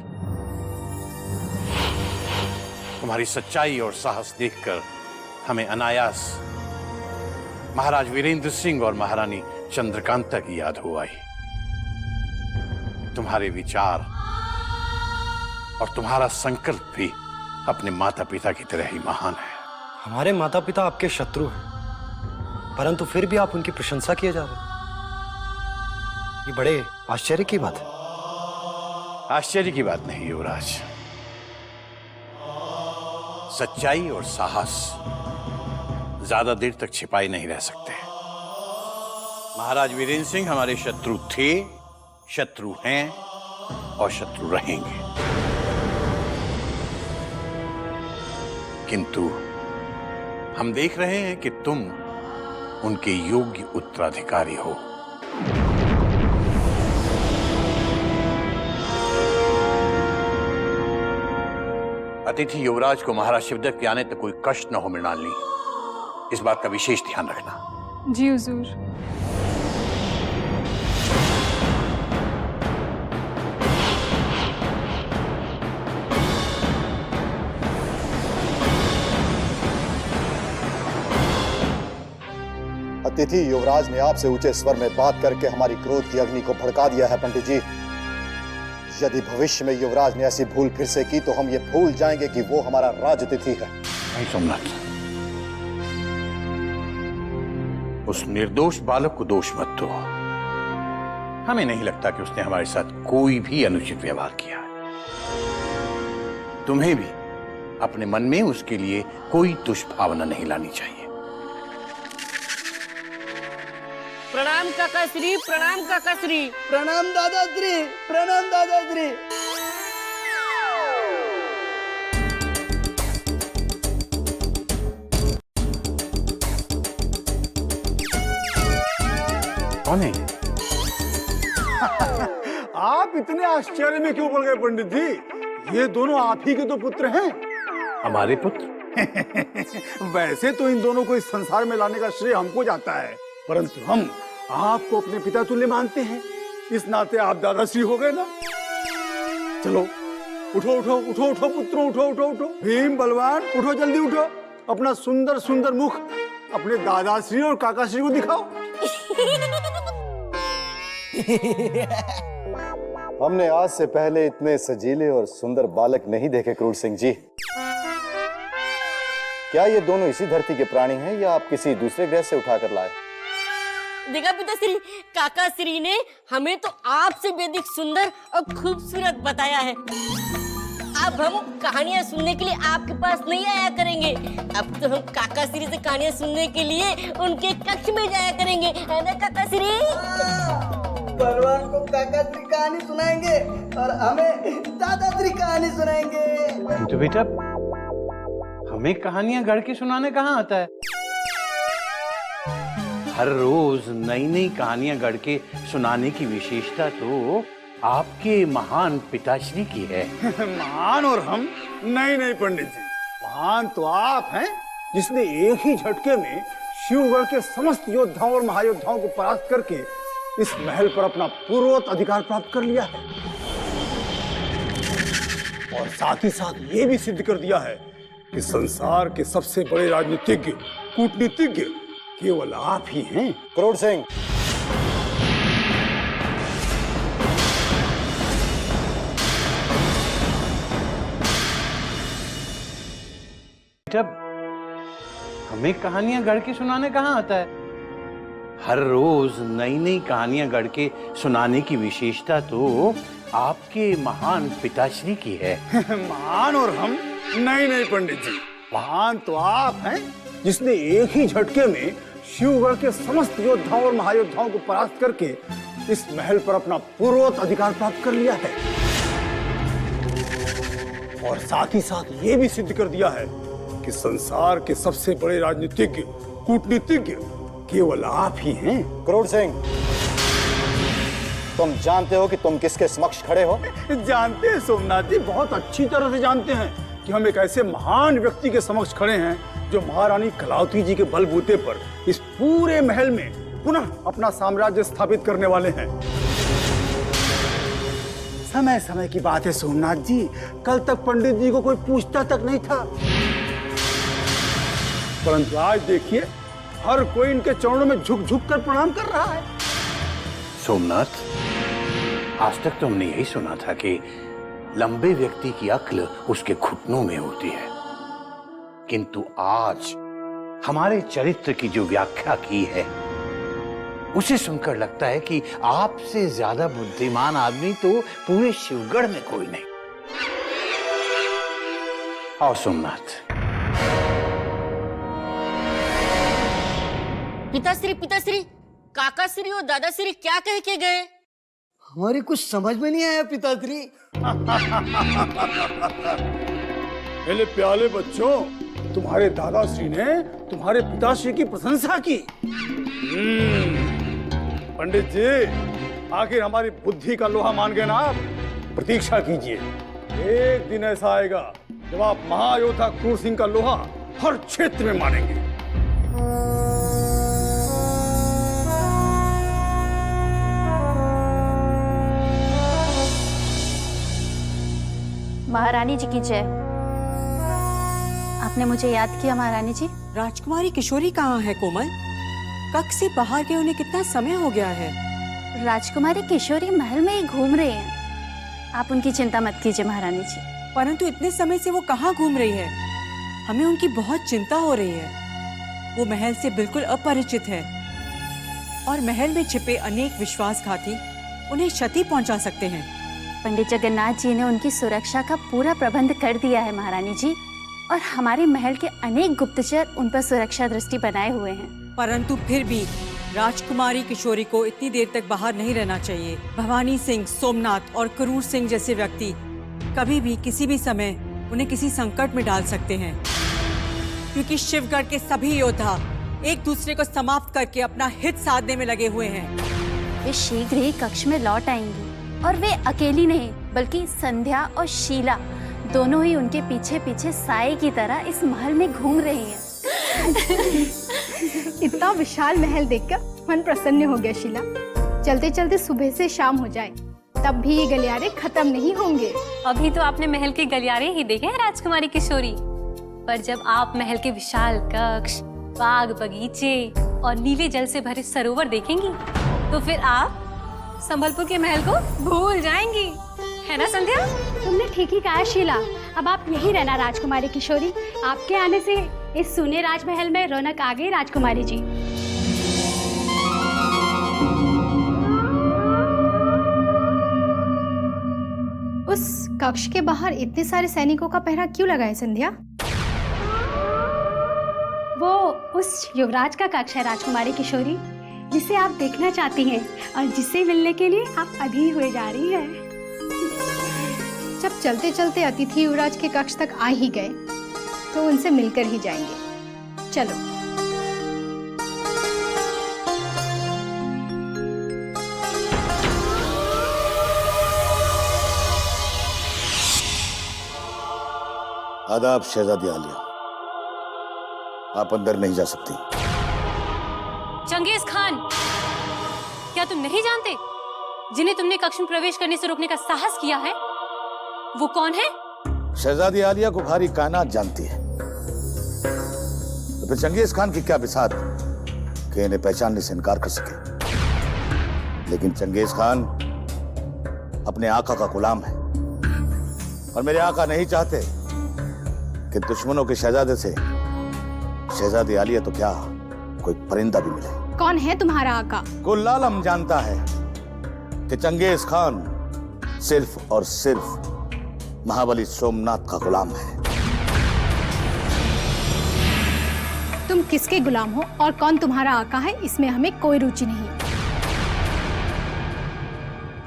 तुम्हारी सच्चाई और साहस देखकर हमें अनायास महाराज वीरेंद्र सिंह और महारानी चंद्रकांता की याद हो आई। तुम्हारे विचार और तुम्हारा संकल्प भी अपने माता पिता की तरह ही महान है। हमारे माता पिता आपके शत्रु हैं, परंतु फिर भी आप उनकी प्रशंसा किए जा रहे हैं। ये बड़े आश्चर्य की बात है। आश्चर्य की बात नहीं युवराज। सच्चाई और साहस ज्यादा देर तक छिपाए नहीं रह सकते। महाराज वीरेंद्र सिंह हमारे शत्रु थे, शत्रु हैं और शत्रु रहेंगे। किंतु हम देख रहे हैं कि तुम उनके योग्य उत्तराधिकारी हो। अतिथि युवराज को महाराज शिवदत्त के आने तक कोई कष्ट न हो मृणालिनी, इस बात का विशेष ध्यान रखना। जी हुजूर। अतिथि युवराज ने आपसे ऊंचे स्वर में बात करके हमारी क्रोध की अग्नि को भड़का दिया है पंडित जी। यदि भविष्य में युवराज ने ऐसी भूल फिर से की तो हम ये भूल जाएंगे कि वो हमारा राज अतिथि है। नहीं सोमनाथ, उस निर्दोष बालक को दोष मत दो। हमें नहीं लगता कि उसने हमारे साथ कोई भी अनुचित व्यवहार किया है। तुम्हें भी अपने मन में उसके लिए कोई दुष्भावना नहीं लानी चाहिए। प्रणाम काकाश्री, प्रणाम काकाश्री। प्रणाम दादाश्री, प्रणाम दादाश्री। कौन है? आप इतने आश्चर्य में क्यों पड़ गए पंडित जी? ये दोनों आप ही के तो पुत्र हैं। हमारे पुत्र? वैसे तो इन दोनों को इस संसार में लाने का श्रेय हमको जाता है, परंतु हम आपको अपने पिता तुल्य मानते हैं। इस नाते आप दादाश्री हो गए ना। चलो उठो उठो उठो उठो पुत्रों, उठो उठो उठो। भीम बलवान उठो, जल्दी उठो। अपना सुंदर सुंदर मुख अपने दादाश्री और काकाश्री को दिखाओ। हमने आज से पहले इतने सजीले और सुंदर बालक नहीं देखे क्रूर सिंह जी। क्या ये दोनों इसी धरती के प्राणी हैं या आप किसी दूसरे ग्रह से उठाकर लाए? देखा पिताश्री, काकाश्री ने हमें तो आपसे बेहद सुंदर और खूबसूरत बताया है। अब हम कहानियां सुनने के लिए आपके पास नहीं आया करेंगे। अब तो हम काकाश्री से कहानियां सुनने के लिए उनके कक्ष में जाया करेंगे, है ना काकाश्री? बलवान को काकाश्री कहानी सुनाएंगे और हमें दादाश्री कहानी सुनाएंगे। तो बेटा, हमें कहानियां गढ़ के सुनाने कहाँ आता है? हर रोज नई नई कहानियां गढ़ के सुनाने की विशेषता तो आपके महान पिताश्री की है। महान और हम? नहीं नहीं पंडित जी, महान तो आप हैं जिसने एक ही झटके में शिवगढ़ के समस्त योद्धाओं और महायोद्धाओं को परास्त करके इस महल पर अपना पूर्वोक्त अधिकार प्राप्त कर लिया है, और साथ ही साथ ये भी सिद्ध कर दिया है कि संसार के सबसे बड़े राजनीतिज्ञ, कूटनीतिज्ञ केवल आप ही हैं। क्रोध सिंह, जब हमें कहानियां गढ़ के सुनाने कहाँ आता है? हर रोज नई नई कहानियां गढ़ के सुनाने की विशेषता तो आपके महान पिताश्री की है। महान और हम? नहीं नहीं पंडित जी, महान तो आप हैं जिसने एक ही झटके में शिवगढ़ के समस्त योद्धाओं और महायोद्धाओं को परास्त करके इस महल पर अपना पूर्वोक्त अधिकार प्राप्त कर लिया है, और साथ ही साथ ये भी सिद्ध कर दिया है कि संसार के सबसे बड़े राजनीतिज्ञ, कूटनीतिज्ञ केवल आप ही हैं। क्रूर सिंह, तुम जानते हो कि तुम किसके समक्ष खड़े हो? जानते हैं सोमनाथ जी, बहुत अच्छी तरह से जानते हैं कि हम एक ऐसे महान व्यक्ति के समक्ष खड़े हैं जो महारानी कलावती जी के बलबूते पर इस पूरे महल में पुनः अपना साम्राज्य स्थापित करने वाले हैं। समय समय की बात है सोमनाथ जी, कल तक पंडित जी को कोई पूछता तक नहीं था, परंतु आज देखिए हर कोई इनके चरणों में झुक झुक कर प्रणाम कर रहा है। सोमनाथ, आज तक तो हमने यही सुना था कि लंबे व्यक्ति की अक्ल उसके घुटनों में होती है, किंतु आज हमारे चरित्र की जो व्याख्या की है उसे सुनकर लगता है कि आपसे ज्यादा बुद्धिमान आदमी तो पूरे शिवगढ़ में कोई नहीं। आओ सोमनाथ। पिताश्री, काकाश्री और दादाश्री क्या कह के गए? हमारी कुछ समझ में नहीं आया पिताश्री। मेरे प्याले बच्चों, तुम्हारे दादाश्री ने तुम्हारे पिताश्री की प्रशंसा की। पंडित जी, आखिर हमारी बुद्धि का लोहा मान गए ना आप? प्रतीक्षा कीजिए, एक दिन ऐसा आएगा जब आप महायोद्धा क्रूर सिंह का लोहा हर क्षेत्र में मानेंगे। महारानी जी की जय। आपने मुझे याद किया महारानी जी। राजकुमारी किशोरी कहाँ है कोमल? कक्ष से बाहर गए उन्हें कितना समय हो गया है। राजकुमारी किशोरी महल में ही घूम रहे हैं, आप उनकी चिंता मत कीजिए महारानी जी। परंतु इतने समय से वो कहाँ घूम रही है? हमें उनकी बहुत चिंता हो रही है। वो महल से बिल्कुल अपरिचित है और महल में छिपे अनेक विश्वासघाती उन्हें क्षति पहुंचा सकते हैं। पंडित जगन्नाथ जी ने उनकी सुरक्षा का पूरा प्रबंध कर दिया है महारानी जी, और हमारे महल के अनेक गुप्तचर उन पर सुरक्षा दृष्टि बनाए हुए हैं। परंतु फिर भी राजकुमारी किशोरी को इतनी देर तक बाहर नहीं रहना चाहिए। भवानी सिंह, सोमनाथ और क्रूर सिंह जैसे व्यक्ति कभी भी किसी भी समय उन्हें किसी संकट में डाल सकते हैं, क्योंकि शिवगढ़ के सभी योद्धा एक दूसरे को समाप्त करके अपना हित साधने में लगे हुए हैं। वे शीघ्र ही कक्ष में लौट आएंगी, और वे अकेली नहीं बल्कि संध्या और शीला दोनों ही उनके पीछे पीछे साए की तरह इस महल में घूम रही हैं। इतना विशाल महल देखकर मन प्रसन्न हो गया शीला। चलते चलते सुबह से शाम हो जाए तब भी ये गलियारे खत्म नहीं होंगे। अभी तो आपने महल के गलियारे ही देखे हैं राजकुमारी किशोरी, पर जब आप महल के विशाल कक्ष, बाग बगीचे और नीले जल से भरे सरोवर देखेंगी तो फिर आप संबलपुर के महल को भूल जाएंगी, है ना संध्या? तुमने ठीक ही कहा शीला। अब आप यहीं रहना राजकुमारी किशोरी। आपके आने से इस सुने राजमहल में रौनक आ गई राजकुमारी जी। उस कक्ष के बाहर इतने सारे सैनिकों का पहरा क्यों लगा है संध्या? वो उस युवराज का कक्ष है राजकुमारी किशोरी, जिसे आप देखना चाहती हैं और जिससे मिलने के लिए आप अधीर हुए जा रही हैं। जब चलते चलते अतिथि युवराज के कक्ष तक आ ही गए तो उनसे मिलकर ही जाएंगे। चलो। आदाब शहजादी आलिया, आप अंदर नहीं जा सकती। चंगेज खान, क्या तुम नहीं जानते जिन्हें तुमने कक्ष में प्रवेश करने से रोकने का साहस किया है वो कौन है? शहजादी आलिया को भारी कायनात जानती है, तो फिर चंगेज खान की क्या बिसात कि इन्हें पहचानने से इनकार कर सके। लेकिन चंगेज खान अपने आका का गुलाम है और मेरे आका नहीं चाहते कि दुश्मनों के शहजादे से शहजादी आलिया तो क्या कोई परिंदा भी मिले। कौन है तुम्हारा आका? कुल आलम जानता है कि चंगेज खान सिर्फ और सिर्फ महाबली सोमनाथ का गुलाम है। तुम किसके गुलाम हो और कौन तुम्हारा आका है, इसमें हमें कोई रुचि नहीं।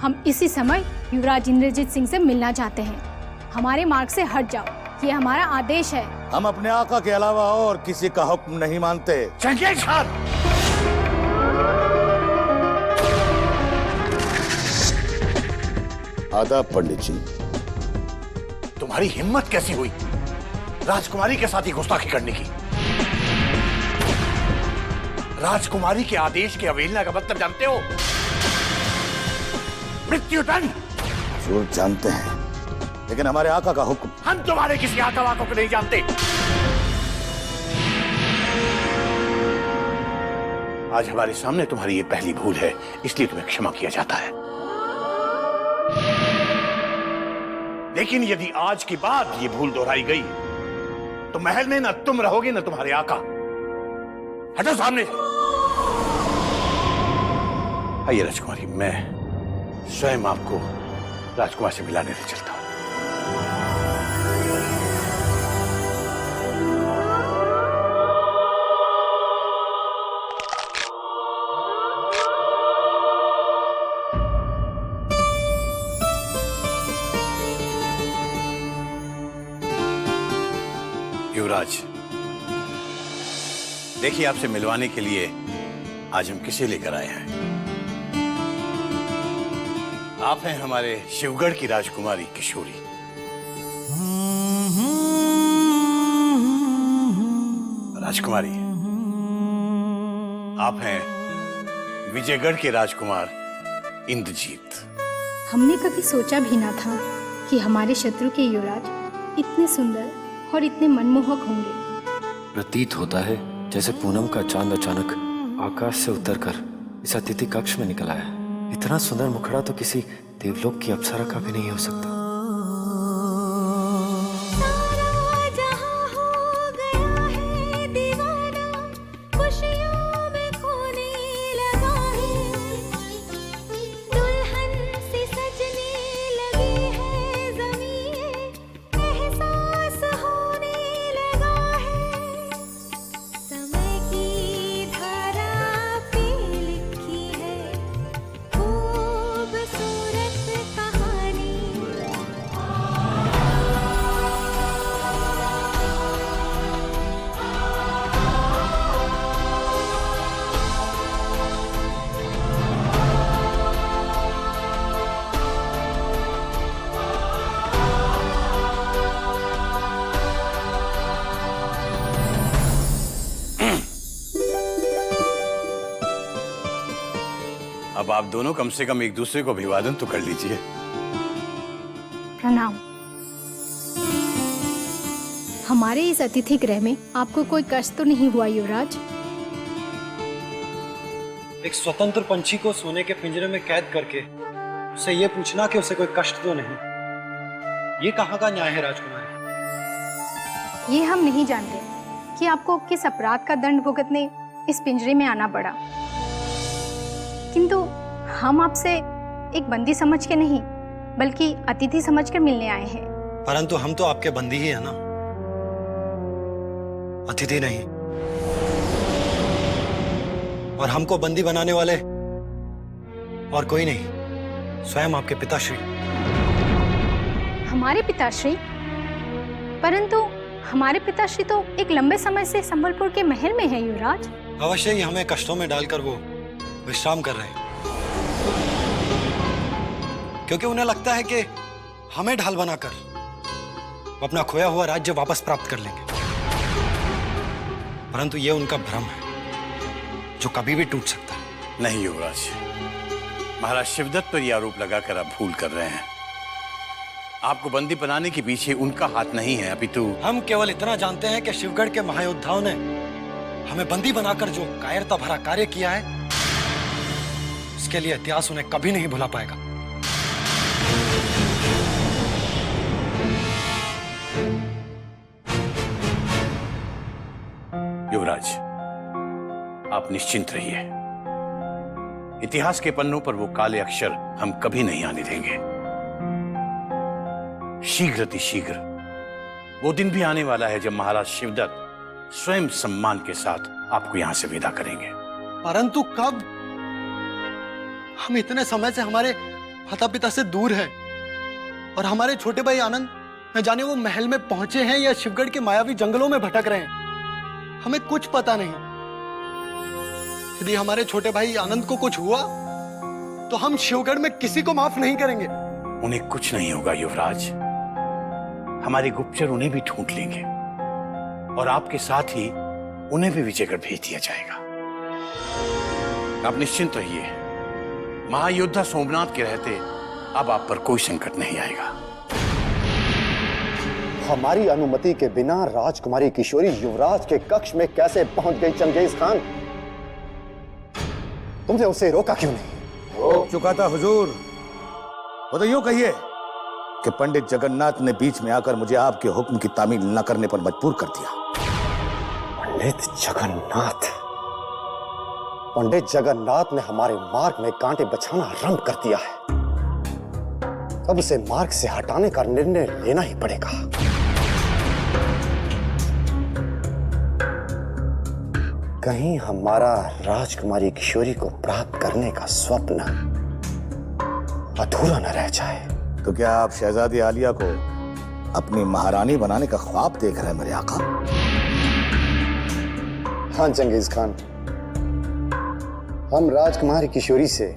हम इसी समय युवराज इंद्रजीत सिंह से मिलना चाहते हैं। हमारे मार्ग से हट जाओ, ये हमारा आदेश है। हम अपने आका के अलावा और किसी का हुक्म नहीं मानते। चंगेज खान, आदाब पंडित जी। तुम्हारी हिम्मत कैसी हुई राजकुमारी के साथ ही गुस्ताखी करने की? राजकुमारी के आदेश की अवहेलना का मतलब जानते हो? मृत्युदंड। जरूर जानते हैं, लेकिन हमारे आका का हुक्म। हम तुम्हारे किसी आका वाकों को नहीं जानते। आज हमारे सामने तुम्हारी ये पहली भूल है, इसलिए तुम्हें क्षमा किया जाता है। लेकिन यदि आज के बाद ये भूल दोहराई गई तो महल में न तुम रहोगे न तुम्हारे आका। हटो सामने। आइए राजकुमारी, मैं स्वयं आपको राजकुमार से मिलाने से चलता हूं। युवराज, देखिए आपसे मिलवाने के लिए आज हम किसे लेकर आए हैं। आप हैं हमारे शिवगढ़ की राजकुमारी किशोरी। राजकुमारी, आप हैं विजयगढ़ के राजकुमार इंद्रजीत। हमने कभी सोचा भी ना था कि हमारे शत्रु के युवराज इतने सुंदर और इतने मनमोहक होंगे। प्रतीत होता है जैसे पूनम का चांद अचानक आकाश से उतरकर इस अतिथि कक्ष में निकल आया। इतना सुंदर मुखड़ा तो किसी देवलोक की अप्सरा का भी नहीं हो सकता। अब आप दोनों कम से कम एक दूसरे को अभिवादन तो कर लीजिए। प्रणाम। हमारे इस अतिथि गृह में आपको कोई कष्ट तो नहीं हुआ युवराज? एक स्वतंत्र पंछी को सोने के पिंजरे में कैद करके उससे ये पूछना कि उसे कोई कष्ट तो नहीं, ये कहाँ का न्याय है राजकुमारी? ये हम नहीं जानते कि आपको किस अपराध का दंड भुगतने इस पिंजरे में आना पड़ा, किंतु हम आपसे एक बंदी समझ के नहीं बल्कि अतिथि समझकर मिलने आए हैं। परंतु हम तो आपके बंदी ही है ना, अतिथि नहीं। और हमको बंदी बनाने वाले और कोई नहीं, स्वयं आपके पिताश्री। हमारे पिताश्री? परंतु हमारे पिताश्री तो एक लंबे समय से संबलपुर के महल में है युवराज। अवश्य ही हमें कष्टों में डालकर वो विश्राम कर रहे हैं, क्योंकि उन्हें लगता है कि हमें ढाल बनाकर वो अपना खोया हुआ राज्य वापस प्राप्त कर लेंगे। परंतु ये उनका भ्रम है जो कभी भी टूट सकता है। नहीं युवराज, महाराज शिवदत्त पर यह आरोप लगाकर आप भूल कर रहे हैं। आपको बंदी बनाने के पीछे उनका हाथ नहीं है, अपितु हम केवल इतना जानते हैं कि शिवगढ़ के महायोद्धाओं ने हमें बंदी बनाकर जो कायरता भरा कार्य किया है, उसके लिए इतिहास उन्हें कभी नहीं भुला पाएगा। युवराज, आप निश्चिंत रहिए। इतिहास के पन्नों पर वो काले अक्षर हम कभी नहीं आने देंगे। शीघ्र अतिशीघ्र वो दिन भी आने वाला है जब महाराज शिवदत्त स्वयं सम्मान के साथ आपको यहां से विदा करेंगे। परंतु कब? हम इतने समय से हमारे माता पिता से दूर हैं और हमारे छोटे भाई आनंद न जाने वो महल में पहुंचे हैं या शिवगढ़ के मायावी जंगलों में भटक रहे हैं। हमें कुछ पता नहीं। यदि हमारे छोटे भाई आनंद को कुछ हुआ तो हम शिवगढ़ में किसी को माफ नहीं करेंगे। उन्हें कुछ नहीं होगा युवराज। हमारे गुप्तचर उन्हें भी ढूंढ लेंगे और आपके साथ ही उन्हें भी विजयगढ़ भेज दिया जाएगा। आप निश्चिंत रहिए, महायोद्धा सोमनाथ के रहते अब आप पर कोई संकट नहीं आएगा। हमारी अनुमति के बिना राजकुमारी किशोरी युवराज के कक्ष में कैसे पहुंच गई चंगेज खान? तुमने उसे रोका क्यों नहीं? रोक चुका था हुजूर। वो तो यूं कहिए कि पंडित जगन्नाथ ने बीच में आकर मुझे आपके हुक्म की तामील न करने पर मजबूर कर दिया। पंडित जगन्नाथ? पंडित जगन्नाथ ने हमारे मार्ग में कांटे बछाना आरंभ कर दिया है। अब उसे मार्ग से हटाने का निर्णय लेना ही पड़ेगा। कहीं हमारा राजकुमारी किशोरी को प्राप्त करने का स्वप्न अधूरा न रह जाए। तो क्या आप शहजादी आलिया को अपनी महारानी बनाने का ख्वाब देख रहे हैं मेरे आका? हाँ चंगेज खान, हम राजकुमारी किशोरी से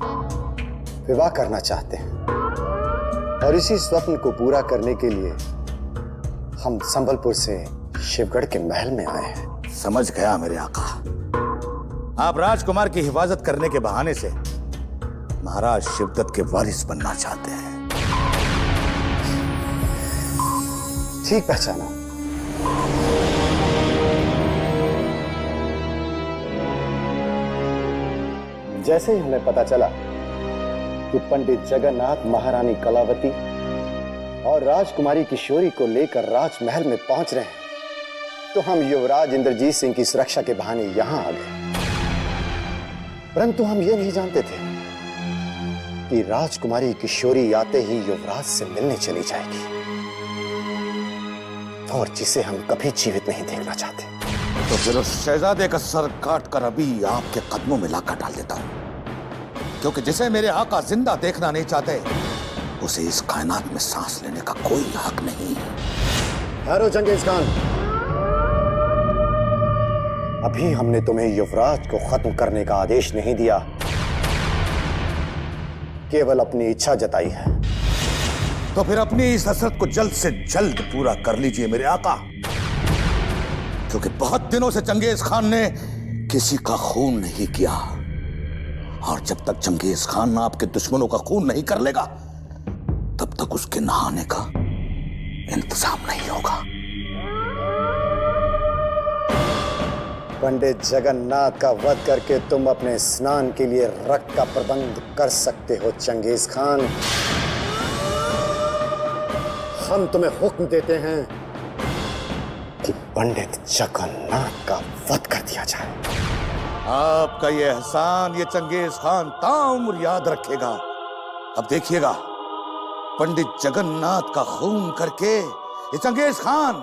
विवाह करना चाहते हैं और इसी स्वप्न को पूरा करने के लिए हम संबलपुर से शिवगढ़ के महल में आए हैं। समझ गया मेरे आका। आप राजकुमार की हिफाजत करने के बहाने से महाराज शिवदत्त के वारिस बनना चाहते हैं। ठीक पहचाना। जैसे ही हमें पता चला कि पंडित जगन्नाथ महारानी कलावती और राजकुमारी किशोरी को लेकर राजमहल में पहुंच रहे हैं तो हम युवराज इंद्रजीत सिंह की सुरक्षा के बहाने यहां आ गए। परंतु हम ये नहीं जानते थे कि राजकुमारी किशोरी आते ही युवराज से मिलने चली जाएगी और जिसे हम कभी जीवित नहीं देखना चाहते। तो फिर उस शहजादे का सर काट कर अभी आपके कदमों में लाकर डाल देता हूं, क्योंकि जिसे मेरे आका जिंदा देखना नहीं चाहते उसे इस कायनात में सांस लेने का कोई हक नहीं। ठहरो चंगेज खान, अभी हमने तुम्हें युवराज को खत्म करने का आदेश नहीं दिया, केवल अपनी इच्छा जताई है। तो फिर अपनी इस हसरत को जल्द से जल्द पूरा कर लीजिए मेरे आका, क्योंकि बहुत दिनों से चंगेज खान ने किसी का खून नहीं किया और जब तक चंगेज खान आपके दुश्मनों का खून नहीं कर लेगा तब तक उसके नहाने का इंतजाम नहीं होगा। पंडित जगन्नाथ का वध करके तुम अपने स्नान के लिए रक्त का प्रबंध कर सकते हो चंगेज खान। हम तुम्हें हुक्म देते हैं कि पंडित जगन्नाथ का वध कर दिया जाए। आपका ये एहसान ये चंगेज खान ताउम्र याद रखेगा। अब देखिएगा, पंडित जगन्नाथ का खून करके ये चंगेज खान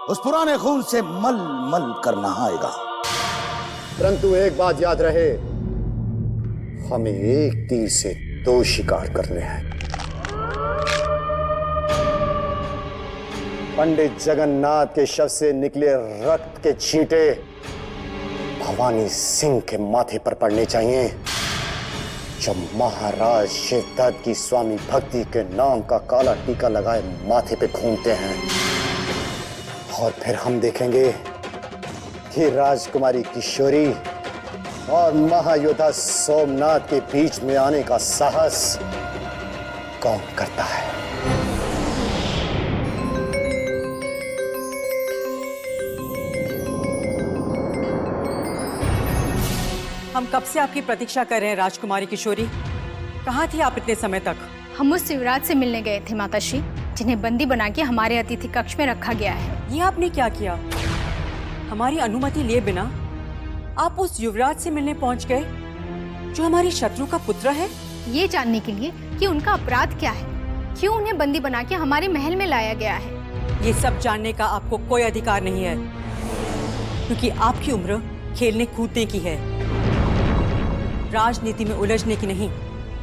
उस पुराने खून से मल मल कर नहाएगा। परंतु एक बात याद रहे, हमें एक तीर से दो शिकार करने हैं। पंडित जगन्नाथ के शव से निकले रक्त के छींटे भवानी सिंह के माथे पर पड़ने चाहिए, जो महाराज शिवदत्त की स्वामी भक्ति के नाम का काला टीका लगाए माथे पे घूमते हैं। और फिर हम देखेंगे कि राजकुमारी किशोरी और महायोद्धा सोमनाथ के बीच में आने का साहस कौन करता है। हम कब से आपकी प्रतीक्षा कर रहे हैं राजकुमारी किशोरी। कहाँ थी आप इतने समय तक? हम उस युवराज से मिलने गए थे माताश्री, जिन्हें बंदी बना के हमारे अतिथि कक्ष में रखा गया है। ये आपने क्या किया? हमारी अनुमति लिए बिना आप उस युवराज से मिलने पहुंच गए जो हमारी शत्रु का पुत्र है? ये जानने के लिए कि उनका अपराध क्या है, क्यों उन्हें बंदी बना के हमारे महल में लाया गया है। ये सब जानने का आपको कोई अधिकार नहीं है, क्योंकि आपकी उम्र खेलने कूदने की है, राजनीति में उलझने की नहीं।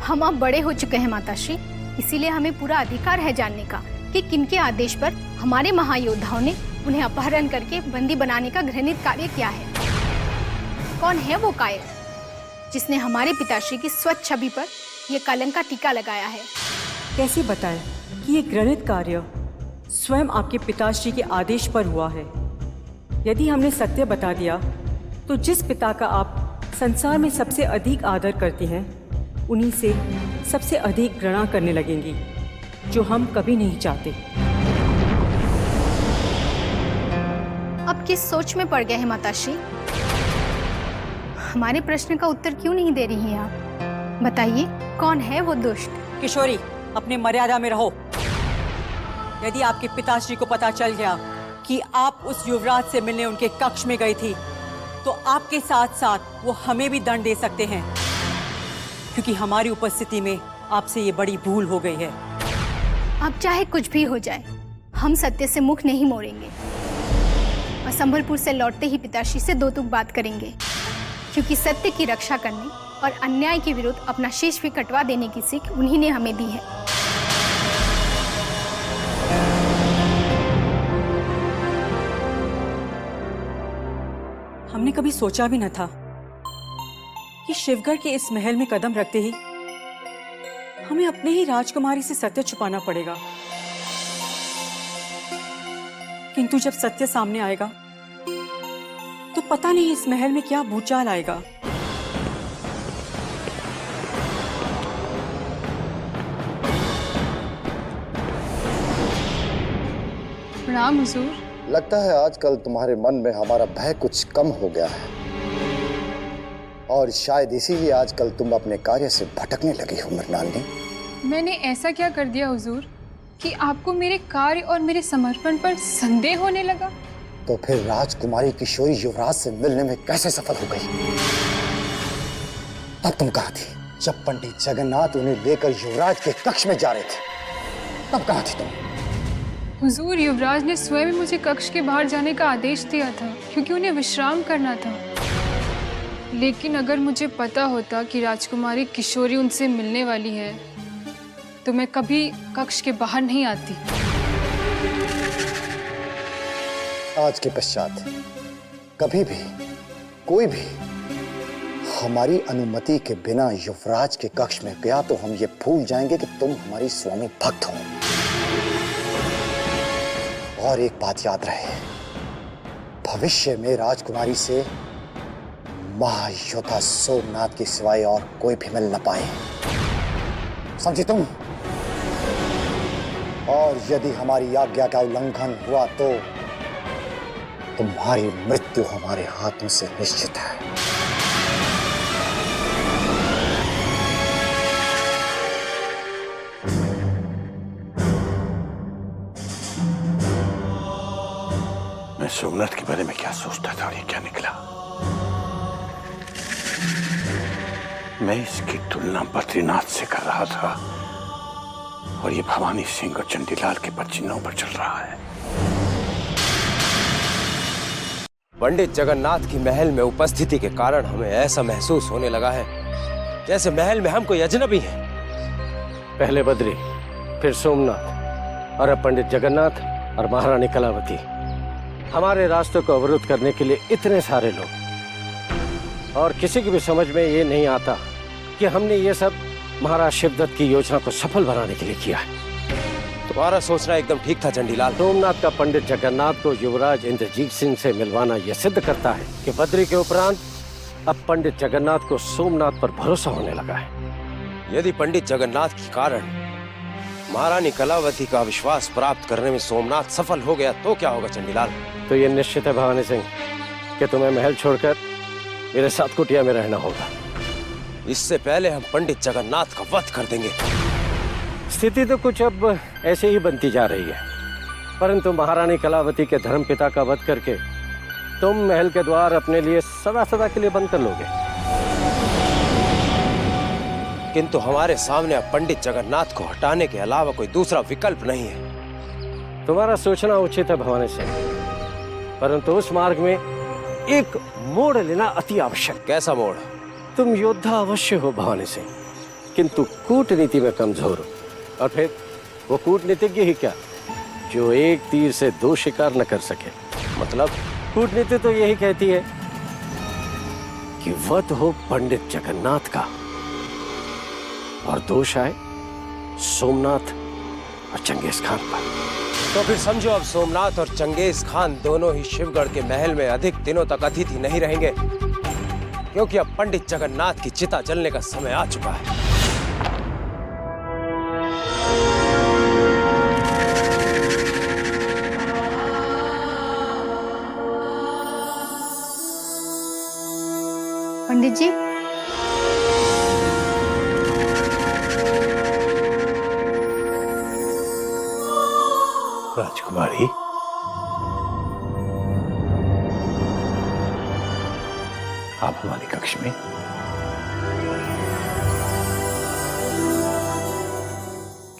हम अब बड़े हो चुके हैं माताश्री, इसीलिए हमें पूरा अधिकार है जानने का कि किनके आदेश पर हमारे महायोद्धाओं ने उन्हें अपहरण करके बंदी बनाने का घृणित कार्य किया है। कौन है वो कायर जिसने हमारे पिताश्री की स्वच्छ छवि पर यह कलंक का टीका लगाया है? कैसे बताएं कि ये घृणित कार्य स्वयं आपके पिताश्री के आदेश पर हुआ है? यदि हमने सत्य बता दिया तो जिस पिता का आप संसार में सबसे अधिक आदर करती हैं, उन्हीं से सबसे अधिक घृणा करने लगेंगी, जो हम कभी नहीं चाहते। अब किस सोच में पड़ गए हैं माताश्री? हमारे प्रश्न का उत्तर क्यों नहीं दे रही हैं आप? बताइए, कौन है वो दुष्ट? किशोरी, अपने मर्यादा में रहो। यदि आपके पिताश्री को पता चल गया कि आप उस युवराज से मिलने उनके कक्ष में गई थी, तो आपके साथ साथ वो हमें भी दंड दे सकते हैं, क्योंकि हमारी उपस्थिति में आपसे ये बड़ी भूल हो गई है। अब चाहे कुछ भी हो जाए, हम सत्य से मुख नहीं मोड़ेंगे और संबलपुर से लौटते ही पिताश्री से दो तुक बात करेंगे, क्योंकि सत्य की रक्षा करने और अन्याय के विरुद्ध अपना शीश भी कटवा देने की सीख उन्हीं ने हमें दी है। हमने कभी सोचा भी न था कि शिवगढ़ के इस महल में कदम रखते ही हमें अपने ही राजकुमारी से सत्य छुपाना पड़ेगा। किंतु जब सत्य सामने आएगा तो पता नहीं इस महल में क्या भूचाल आएगा। प्रणाम हुजूर। लगता है आजकल तुम्हारे मन में हमारा भय कुछ कम हो गया है, और शायद इसीलिए आजकल तुम अपने कार्य से भटकने लगी हो मृणालिनी। मैंने ऐसा क्या कर दिया हुजूर कि आपको मेरे कार्य और मेरे समर्पण पर संदेह होने लगा? तो फिर राजकुमारी किशोरी युवराज से मिलने में कैसे सफल हो गई? तब तुम कहाँ थी जब पंडित जगन्नाथ उन्हें लेकर युवराज के कक्ष में जा रहे थे? तब कहाँ थी तुम? हुजूर, युवराज ने स्वयं मुझे कक्ष के बाहर जाने का आदेश दिया था, क्योंकि उन्हें विश्राम करना था। लेकिन अगर मुझे पता होता कि राजकुमारी किशोरी उनसे मिलने वाली है, तो मैं कभी कक्ष के बाहर नहीं आती। आज के पश्चात कभी भी कोई भी हमारी अनुमति के बिना युवराज के कक्ष में गया तो हम ये भूल जाएंगे कि तुम हमारी स्वामी भक्त हो। और एक बात याद रहे, भविष्य में राजकुमारी से महायोद्धा सोमनाथ के सिवाय और कोई भी मिल न पाए, समझी तुम? और यदि हमारी आज्ञा का उल्लंघन हुआ तो तुम्हारी मृत्यु हमारे हाथों से निश्चित है। मैं सोमनाथ के बारे में क्या सोचता था और ये क्या निकला? मैं इसकी तुलना बद्रीनाथ से कर रहा था और ये भवानी सिंह और चंडीलाल के पदचिन्हों पर चल रहा है। पंडित जगन्नाथ की महल में उपस्थिति के कारण हमें ऐसा महसूस होने लगा है जैसे महल में हम कोई अजनबी हैं। पहले बद्री, फिर सोमनाथ और अब पंडित जगन्नाथ और महारानी कलावती। हमारे रास्तों को अवरुद्ध करने के लिए इतने सारे लोग, और किसी की भी समझ में ये नहीं आता कि हमने ये सब महाराज शिवदत्त की योजना को सफल बनाने के लिए किया है। तुम्हारा सोचना एकदम ठीक था चंडीलाल। सोमनाथ का पंडित जगन्नाथ को युवराज इंद्रजीत सिंह से मिलवाना यह सिद्ध करता है कि बद्री के उपरांत अब पंडित जगन्नाथ को सोमनाथ पर भरोसा होने लगा है। यदि पंडित जगन्नाथ के कारण महारानी कलावती का विश्वास प्राप्त करने में सोमनाथ सफल हो गया तो क्या होगा चंडीलाल? तो ये निश्चित है भवानी सिंह कि तुम्हें महल छोड़कर मेरे साथ कुटिया में रहना होगा। इससे पहले हम पंडित जगन्नाथ का वध कर देंगे। स्थिति तो कुछ अब ऐसे ही बनती जा रही है, परंतु महारानी कलावती के धर्मपिता का वध करके तुम महल के द्वार अपने लिए सदा सदा के लिए बंद कर लोगे। किंतु हमारे सामने अब पंडित जगन्नाथ को हटाने के अलावा कोई दूसरा विकल्प नहीं है। तुम्हारा सोचना उचित है भवानी सिंह, परंतु उस मार्ग में एक मोड़ लेना अति आवश्यक। कैसा मोड़? तुम योद्धा अवश्य हो भवानी सिंह, किंतु कूटनीति में कमजोर हो। और फिर वो कूटनीतिज्ञ ही क्या, जो एक तीर से दो शिकार न कर सके। मतलब कूटनीति तो यही कहती है कि वध हो पंडित जगन्नाथ का और दोष आए सोमनाथ और चंगेज खान पर। तो फिर समझो अब सोमनाथ और चंगेज खान दोनों ही शिवगढ़ के महल में अधिक दिनों तक अतिथि नहीं रहेंगे, क्योंकि अब पंडित जगन्नाथ की चिता जलने का समय आ चुका है। पंडित जी, राजकुमारी, आप हमारे कक्ष में।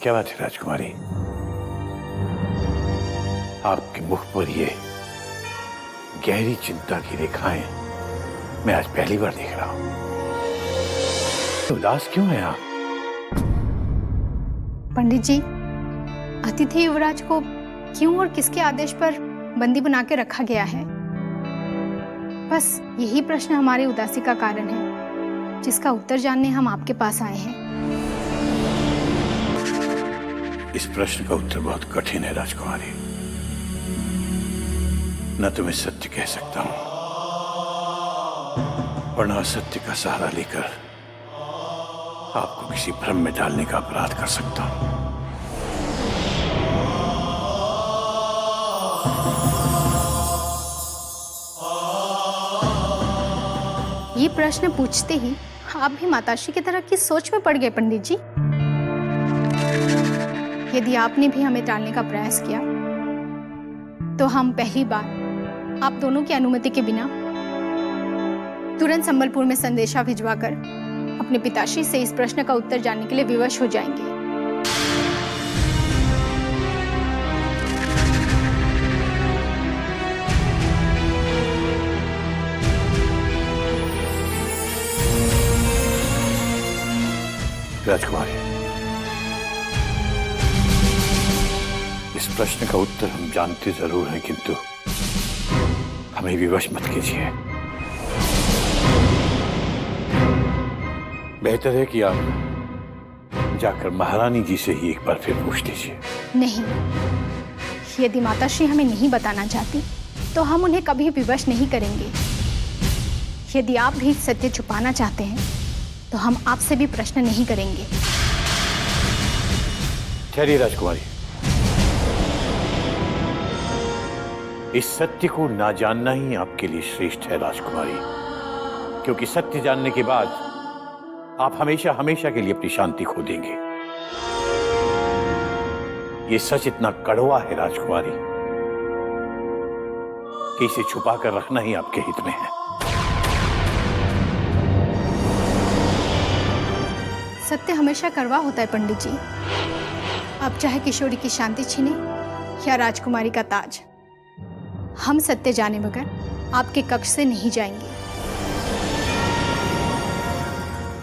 क्या बात है राजकुमारी, आपके मुख पर ये गहरी चिंता की रेखाएं मैं आज पहली बार देख रहा हूं। उदास क्यों हैं आप? पंडित जी, अतिथि युवराज को क्यों और किसके आदेश पर बंदी बना के रखा गया है? बस यही प्रश्न हमारी उदासी का कारण है, जिसका उत्तर जानने हम आपके पास आए हैं। इस प्रश्न का उत्तर बहुत कठिन है राजकुमारी। न तो मैं सत्य कह सकता हूं और न असत्य का सहारा लेकर आपको किसी भ्रम में डालने का अपराध कर सकता हूं। ये प्रश्न पूछते ही आप भी माताश्री की तरह की सोच में पड़ गए पंडित जी। यदि आपने भी हमें टालने का प्रयास किया तो हम पहली बार आप दोनों की अनुमति के बिना तुरंत संबलपुर में संदेशा भिजवाकर अपने पिताश्री से इस प्रश्न का उत्तर जानने के लिए विवश हो जाएंगे। राजकुमारी, इस प्रश्न का उत्तर हम जानते जरूर हैं, किंतु हमें विवश मत कीजिए। बेहतर है कि आप जाकर महारानी जी से ही एक बार फिर पूछ लीजिए। नहीं, यदि माताश्री हमें नहीं बताना चाहती तो हम उन्हें कभी विवश नहीं करेंगे। यदि आप भी सत्य छुपाना चाहते हैं तो हम आपसे भी प्रश्न नहीं करेंगे। ठहरिए राजकुमारी, इस सत्य को ना जानना ही आपके लिए श्रेष्ठ है राजकुमारी, क्योंकि सत्य जानने के बाद आप हमेशा हमेशा के लिए अपनी शांति खो देंगे। ये सच इतना कड़वा है राजकुमारी कि इसे छुपाकर रखना ही आपके हित में है। सत्य हमेशा कड़वा होता है पंडित जी। आप चाहे किशोरी की शांति छीने या राजकुमारी का ताज, हम सत्य जाने बगैर आपके कक्ष से नहीं जाएंगे।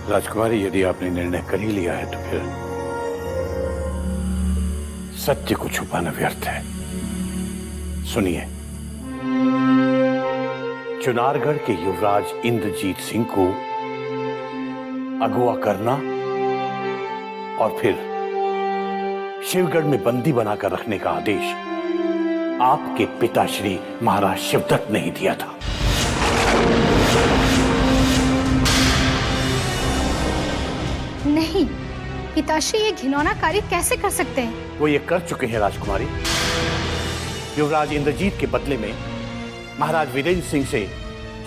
राजकुमारी, यदि आपने निर्णय कर ही लिया है तो फिर सत्य को छुपाना व्यर्थ है। सुनिए, चुनारगढ़ के युवराज इंद्रजीत सिंह को अगवा करना और फिर शिवगढ़ में बंदी बनाकर रखने का आदेश आपके पिताश्री महाराज शिवदत्त ने ही दिया था। नहीं, पिताश्री ये घिनौना कार्य कैसे कर सकते हैं? वो ये कर चुके हैं राजकुमारी। युवराज इंद्रजीत के बदले में महाराज वीरेंद्र सिंह से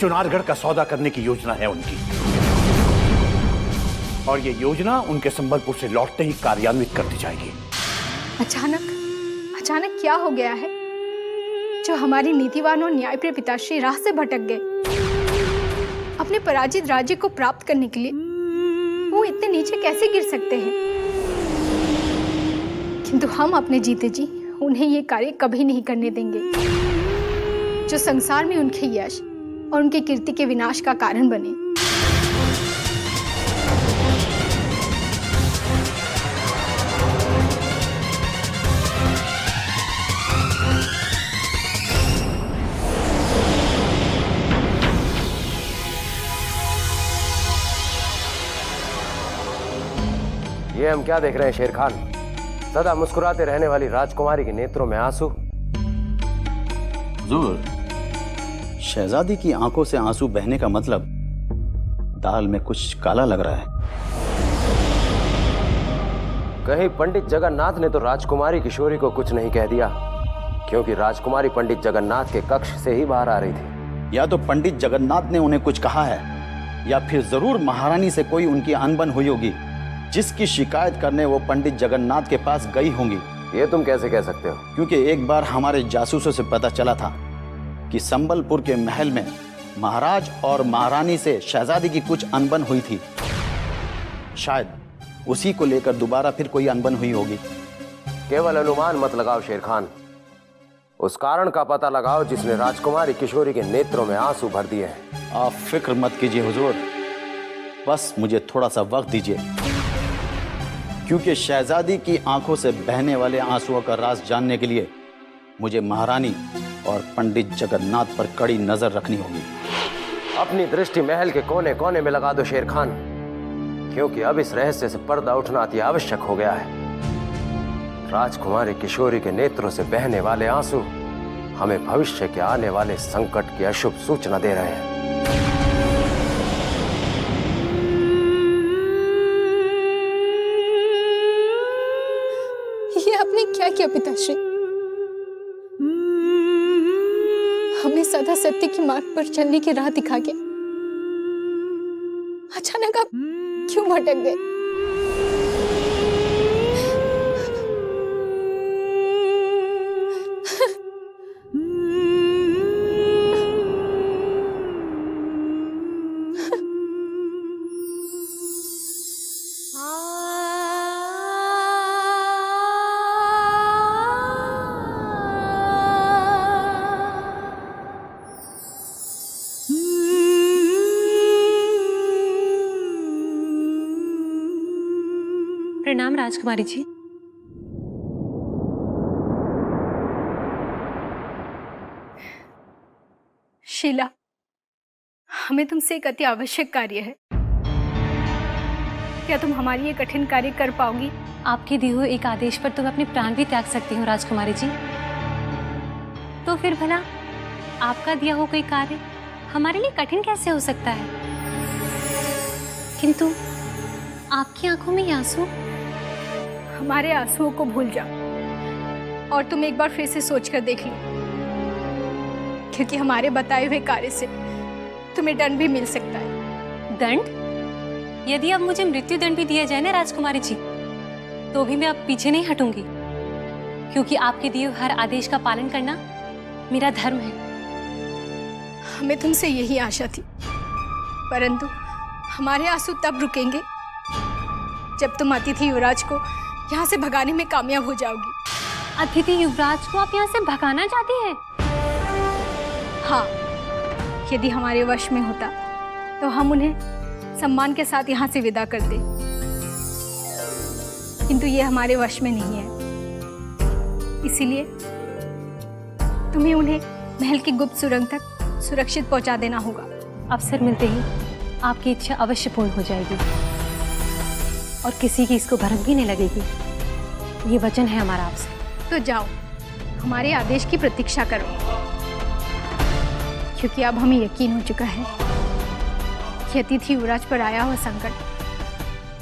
चुनारगढ़ का सौदा करने की योजना है उनकी, और ये योजना उनके संबलपुर से लौटते ही कार्यान्वित कर दी जाएगी। अचानक क्या हो गया है जो हमारी नीतिवान और न्यायप्रिय पिताश्री राह से भटक गए? अपने पराजित राज्य को प्राप्त करने के लिए वो इतने नीचे कैसे गिर सकते हैं? किंतु हम अपने जीते जी उन्हें ये कार्य कभी नहीं करने देंगे जो संसार में उनके यश और उनके कीर्ति के विनाश का कारण बने। ये हम क्या देख रहे हैं शेर खान? सदा मुस्कुराते रहने वाली राजकुमारी के नेत्रों में आंसू। हुजूर, शहजादी की आंखों से आंसू बहने का मतलब दाल में कुछ काला लग रहा है। कहीं पंडित जगन्नाथ ने तो राजकुमारी किशोरी को कुछ नहीं कह दिया, क्योंकि राजकुमारी पंडित जगन्नाथ के कक्ष से ही बाहर आ रही थी। या तो पंडित जगन्नाथ ने उन्हें कुछ कहा है, या फिर जरूर महारानी से कोई उनकी अनबन हुई होगी, जिसकी शिकायत करने वो पंडित जगन्नाथ के पास गई होंगी। ये तुम कैसे कह सकते हो? क्योंकि एक बार हमारे जासूसों से पता चला था कि संबलपुर के महल में महाराज और महारानी से शहजादी की कुछ अनबन हुई थी। शायद उसी को लेकर दोबारा फिर कोई अनबन हुई होगी। केवल अनुमान मत लगाओ शेर खान, उस कारण का पता लगाओ जिसने राजकुमारी किशोरी के नेत्रों में आंसू भर दिए हैं। आप फिक्र मत कीजिए हुजूर, बस मुझे थोड़ा सा वक्त दीजिए, क्योंकि शहजादी की आंखों से बहने वाले आंसुओं का राज जानने के लिए मुझे महारानी और पंडित जगन्नाथ पर कड़ी नजर रखनी होगी। अपनी दृष्टि महल के कोने कोने में लगा दो शेर खान, क्योंकि अब इस रहस्य से पर्दा उठना अति आवश्यक हो गया है। राजकुमारी किशोरी के नेत्रों से बहने वाले आंसू हमें भविष्य के आने वाले संकट की अशुभ सूचना दे रहे हैं। ये आपने क्या किया पिताश्री? हमें सदा सत्य की मार्ग पर चलने की राह दिखा के अचानक आप क्यों भटक गए? प्रणाम राजकुमारी जी। शीला, हमें तुमसे एक अति आवश्यक कार्य है। क्या तुम हमारी ये कठिन कार्य कर पाओगी? आपके दिए हुए एक आदेश पर तो मैं अपने प्राण भी त्याग सकती हूँ राजकुमारी जी। तो फिर भला आपका दिया हुआ कोई कार्य हमारे लिए कठिन कैसे हो सकता है? किंतु आपकी आंखों में ये आंसू। हमारे आंसुओं को भूल जाओ और तुम एक बार फिर से सोचकर देख लो, क्योंकि हमारे बताए हुए कार्य से तुम्हें दंड भी मिल सकता है। दंड? यदि अब मुझे मृत्यु दंड भी दिया जाए ना राजकुमारी जी, तो भी मैं अब पीछे नहीं हटूंगी, क्योंकि आपके दिए हर आदेश का पालन करना मेरा धर्म है। हमें तुमसे यही आशा थी, परंतु हमारे आंसू तब रुकेंगे जब तुम अतिथि युवराज को यहाँ से भगाने में कामयाब हो जाओगी। अतिथि युवराज को आप यहाँ से भगाना चाहती हैं? हाँ, यदि हमारे वश में होता तो हम उन्हें सम्मान के साथ यहाँ से विदा कर दें, किंतु ये हमारे वश में नहीं है। इसीलिए तुम्हें उन्हें महल की गुप्त सुरंग तक सुरक्षित पहुंचा देना होगा। अवसर मिलते ही आपकी इच्छा अवश्य पूर्ण हो जाएगी और किसी की इसको भनक भी नहीं लगेगी। ये वचन है हमारा आपसे। तो जाओ, हमारे आदेश की प्रतीक्षा करो, क्योंकि अब हमें यकीन हो चुका है कि अतिथि युवराज पर आया हुआ संकट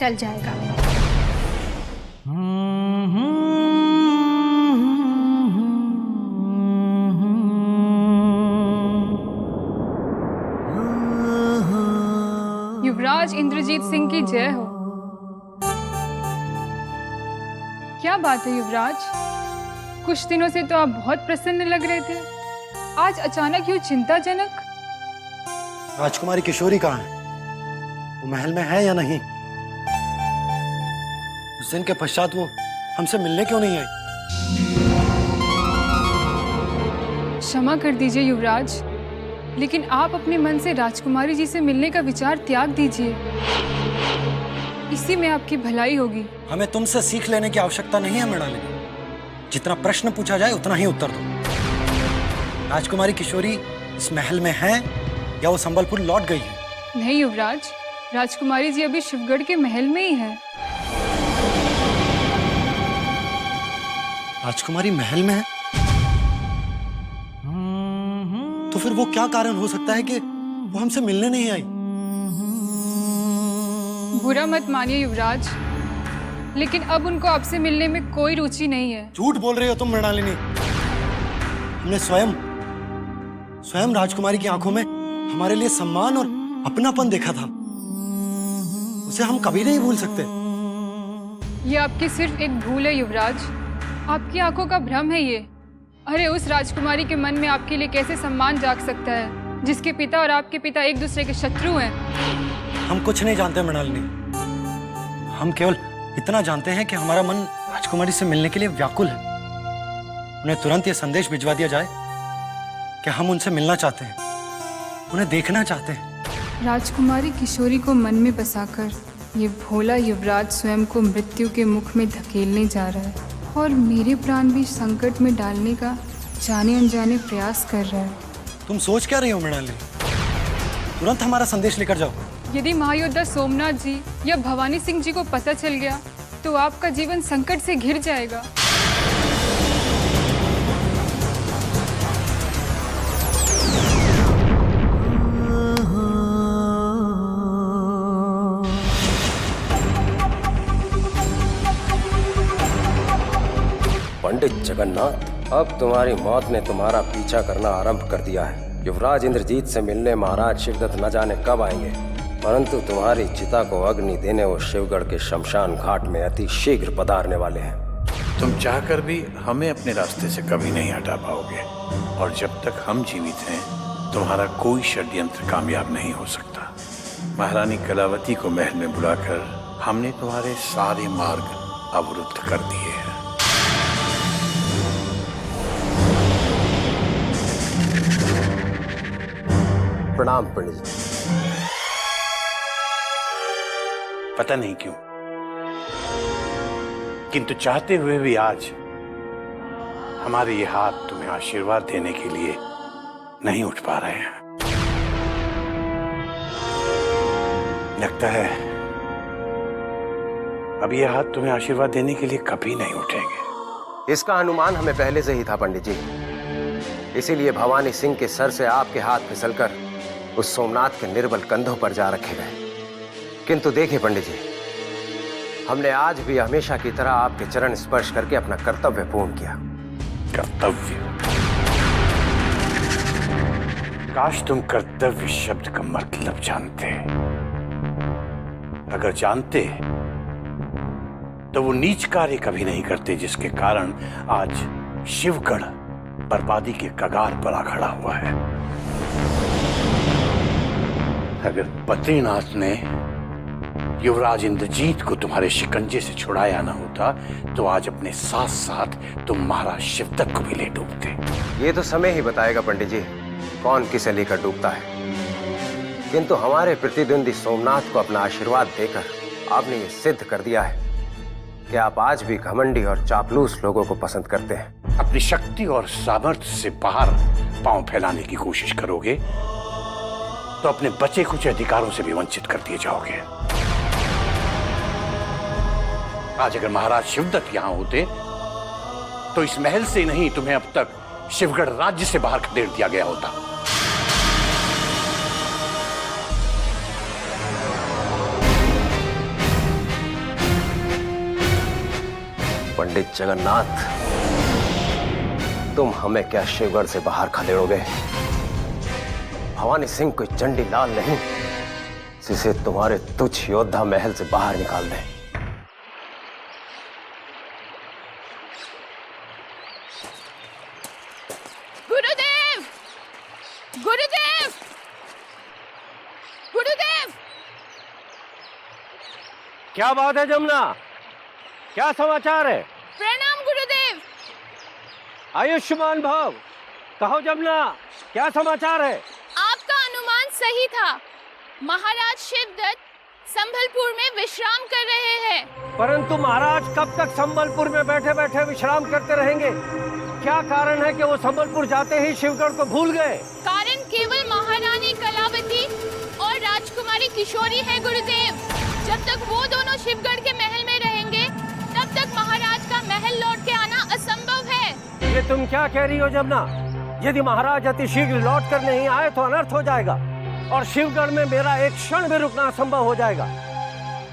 टल जाएगा। युवराज इंद्रजीत सिंह की जय हो। क्या बात है युवराज, कुछ दिनों से तो आप बहुत प्रसन्न लग रहे थे, आज अचानक यूं चिंताजनक। राजकुमारी किशोरी कहाँ है? वो महल में है या नहीं? उस दिन के पश्चात वो हमसे मिलने क्यों नहीं आई? क्षमा कर दीजिए युवराज, लेकिन आप अपने मन से राजकुमारी जी से मिलने का विचार त्याग दीजिए, इसी में आपकी भलाई होगी। हमें तुमसे सीख लेने की आवश्यकता नहीं है मृणालिनी। जितना प्रश्न पूछा जाए उतना ही उत्तर दो। राजकुमारी किशोरी इस महल में है या वो संबलपुर लौट गई है? नहीं युवराज, राजकुमारी जी अभी शिवगढ़ के महल में ही है। राजकुमारी महल में है? तो फिर वो क्या कारण हो सकता है कि वो हमसे मिलने नहीं आई? बुरा मत मानिए युवराज, लेकिन अब उनको आपसे मिलने में कोई रुचि नहीं है। झूठ बोल रही हो तुम मृणालिनी। हमने स्वयं राजकुमारी की आंखों में हमारे लिए सम्मान और अपनापन देखा था। उसे हम कभी नहीं भूल सकते। ये आपकी सिर्फ एक भूल है युवराज, आपकी आंखों का भ्रम है ये। अरे उस राजकुमारी के मन में आपके लिए कैसे सम्मान जाग सकता है, जिसके पिता और आपके पिता एक दूसरे के शत्रु हैं। हम कुछ नहीं जानते मृणालिनी। हम केवल इतना जानते हैं कि हमारा मन राजकुमारी से मिलने के लिए व्याकुल है। उन्हें तुरंत ये संदेश भिजवा दिया जाए कि हम उनसे मिलना चाहते हैं, उन्हें देखना चाहते हैं। राजकुमारी किशोरी को मन में बसाकर ये भोला युवराज स्वयं को मृत्यु के मुख में धकेलने जा रहा है और मेरे प्राण भी संकट में डालने का जाने अनजाने प्रयास कर रहा है। तुम सोच क्या रही हो मृणालिनी? तुरंत हमारा संदेश लेकर जाओ। यदि महायोद्धा सोमनाथ जी या भवानी सिंह जी को पता चल गया तो आपका जीवन संकट से घिर जाएगा। पंडित जगन्नाथ, अब तुम्हारी मौत ने तुम्हारा पीछा करना आरंभ कर दिया है। युवराज इंद्रजीत से मिलने महाराज शिवदत्त न जाने कब आएंगे, परंतु तुम्हारी चिता को अग्नि देने वो शिवगढ़ के शमशान घाट में अति शीघ्र पधारने वाले हैं। तुम चाहकर भी हमें अपने रास्ते से कभी नहीं हटा पाओगे, और जब तक हम जीवित हैं तुम्हारा कोई षड्यंत्र कामयाब नहीं हो सकता। महारानी कलावती को महल में बुलाकर हमने तुम्हारे सारे मार्ग अवरुद्ध कर दिए हैं। प्रणाम पंडित जी। पता नहीं क्यों, किंतु चाहते हुए भी आज हमारे ये हाथ तुम्हें आशीर्वाद देने के लिए नहीं उठ पा रहे हैं। लगता है अब ये हाथ तुम्हें आशीर्वाद देने के लिए कभी नहीं उठेंगे। इसका अनुमान हमें पहले से ही था पंडित जी, इसीलिए भवानी सिंह के सर से आपके हाथ फिसलकर उस सोमनाथ के निर्बल कंधों पर जा रखे गए। किंतु देखिए पंडित जी, हमने आज भी हमेशा की तरह आपके चरण स्पर्श करके अपना कर्तव्य पूर्ण किया। कर्तव्य? काश तुम कर्तव्य शब्द का मतलब जानते। अगर जानते तो वो नीच कार्य कभी नहीं करते जिसके कारण आज शिवगढ़ बर्बादी के कगार पर आ खड़ा हुआ है। अगर बद्रीनाथ ने युवराज इंद्रजीत को तुम्हारे शिकंजे से छुड़ाया ना होता तो आज अपने साथ साथ तुम महाराज शिवदत्त को भी ले डूबते। ये तो समय ही बताएगा पंडित जी, कौन किसे लेकर डूबता है। किंतु हमारे प्रतिद्वंदी सोमनाथ को अपना आशीर्वाद देकर आपने ये सिद्ध कर दिया है कि आप आज भी घमंडी और चापलूस लोगों को पसंद करते हैं। अपनी शक्ति और सामर्थ्य से बाहर पांव फैलाने की कोशिश करोगे तो अपने बचे कुछ अधिकारों से भी वंचित कर दिए जाओगे। आज अगर महाराज शिवदत्त यहां होते तो इस महल से नहीं तुम्हें अब तक शिवगढ़ राज्य से बाहर खदेड़ दिया गया होता। पंडित जगन्नाथ, तुम हमें क्या शिवगढ़ से बाहर खदेड़ोगे? भवानी सिंह कोई चंडीलाल नहीं जिसे तुम्हारे तुच्छ योद्धा महल से बाहर निकाल दें। गुरुदेव! गुरुदेव! गुरुदेव! क्या बात है जमुना? क्या समाचार है? प्रणाम गुरुदेव। आयुष्मान भव। कहो जमुना, क्या समाचार है? आपका अनुमान सही था। महाराज शिवदत्त संभलपुर में विश्राम कर रहे हैं। परंतु महाराज कब तक संबलपुर में बैठे बैठे विश्राम करते रहेंगे? क्या कारण है कि वो संबलपुर जाते ही शिवगढ़ को भूल गए? कारण केवल महारानी कलावती और राजकुमारी किशोरी है गुरुदेव। जब तक वो दोनों शिवगढ़ के महल में रहेंगे तब तक महाराज का महल लौट के आना असंभव ये तुम क्या कह रही हो जमुना? यदि महाराज अतिशीघ्र लौट कर नहीं आए तो अनर्थ हो जाएगा और शिवगढ़ में मेरा एक क्षण भी रुकना असंभव हो जाएगा।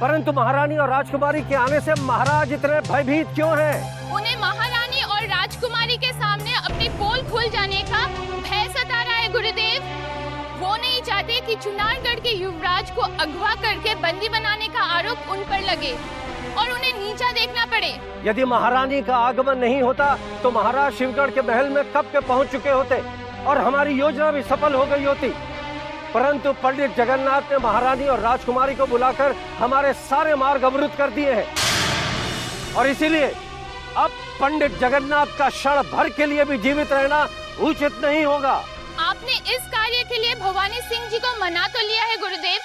परंतु महारानी और राजकुमारी के आने से महाराज इतने भयभीत क्यों हैं? उन्हें महारानी और राजकुमारी के सामने अपनी पोल खुल जाने का भय सता रहा है गुरुदेव। वो नहीं चाहते कि चुनारगढ़ के युवराज को अगवा करके बंदी बनाने का आरोप उन पर लगे और उन्हें नीचा देखना पड़े। यदि महारानी का आगमन नहीं होता तो महाराज शिवगढ़ के महल में कब के पहुंच चुके होते और हमारी योजना भी सफल हो गई होती। परंतु पंडित जगन्नाथ ने महारानी और राजकुमारी को बुलाकर हमारे सारे मार्ग अवरुद्ध कर दिए हैं और इसीलिए अब पंडित जगन्नाथ का क्षण भर के लिए भी जीवित रहना उचित नहीं होगा। आपने इस कार्य के लिए भवानी सिंह जी को मना तो लिया है गुरुदेव,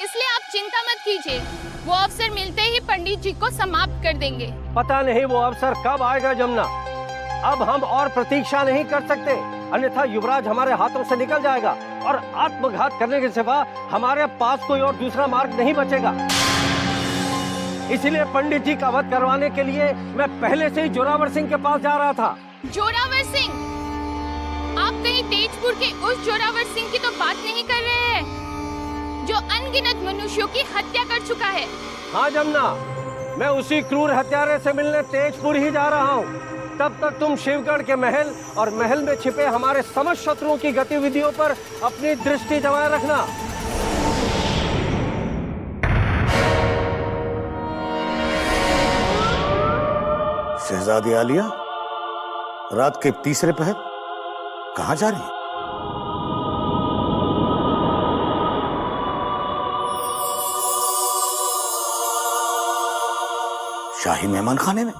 इसलिए आप चिंता मत कीजिए। वो अवसर मिलते ही पंडित जी को समाप्त कर देंगे। पता नहीं वो अवसर कब आएगा जमुना। अब हम और प्रतीक्षा नहीं कर सकते, अन्यथा युवराज हमारे हाथों से निकल जाएगा और आत्मघात करने के सिवा हमारे पास कोई और दूसरा मार्ग नहीं बचेगा। इसलिए पंडित जी का वध करवाने के लिए मैं पहले से ही जोरावर सिंह के पास जा रहा था। जोरावर सिंह? आप कहीं तेजपुर के उस जोरावर सिंह की तो बात नहीं कर रहे हैं जो अनगिनत मनुष्यों की हत्या कर चुका है? हाँ जमुना, मैं उसी क्रूर हत्यारे से मिलने तेजपुर ही जा रहा हूँ। तब तक तुम शिवगढ़ के महल और महल में छिपे हमारे समस्त शत्रुओं की गतिविधियों पर अपनी दृष्टि जमाए रखना। शहजादी आलिया, रात के तीसरे पहर कहां जा रही है? शाही मेहमान खाने में?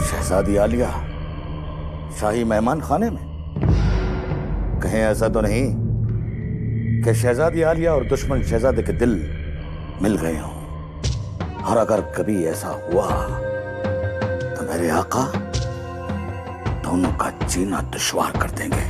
शहजादी आलिया शाही मेहमान खाने में? कहीं ऐसा तो नहीं कि शहजादी आलिया और दुश्मन शहजादे के दिल मिल गए हों? और अगर कभी ऐसा हुआ तो मेरे आका दोनों का जीना दुश्वार कर देंगे।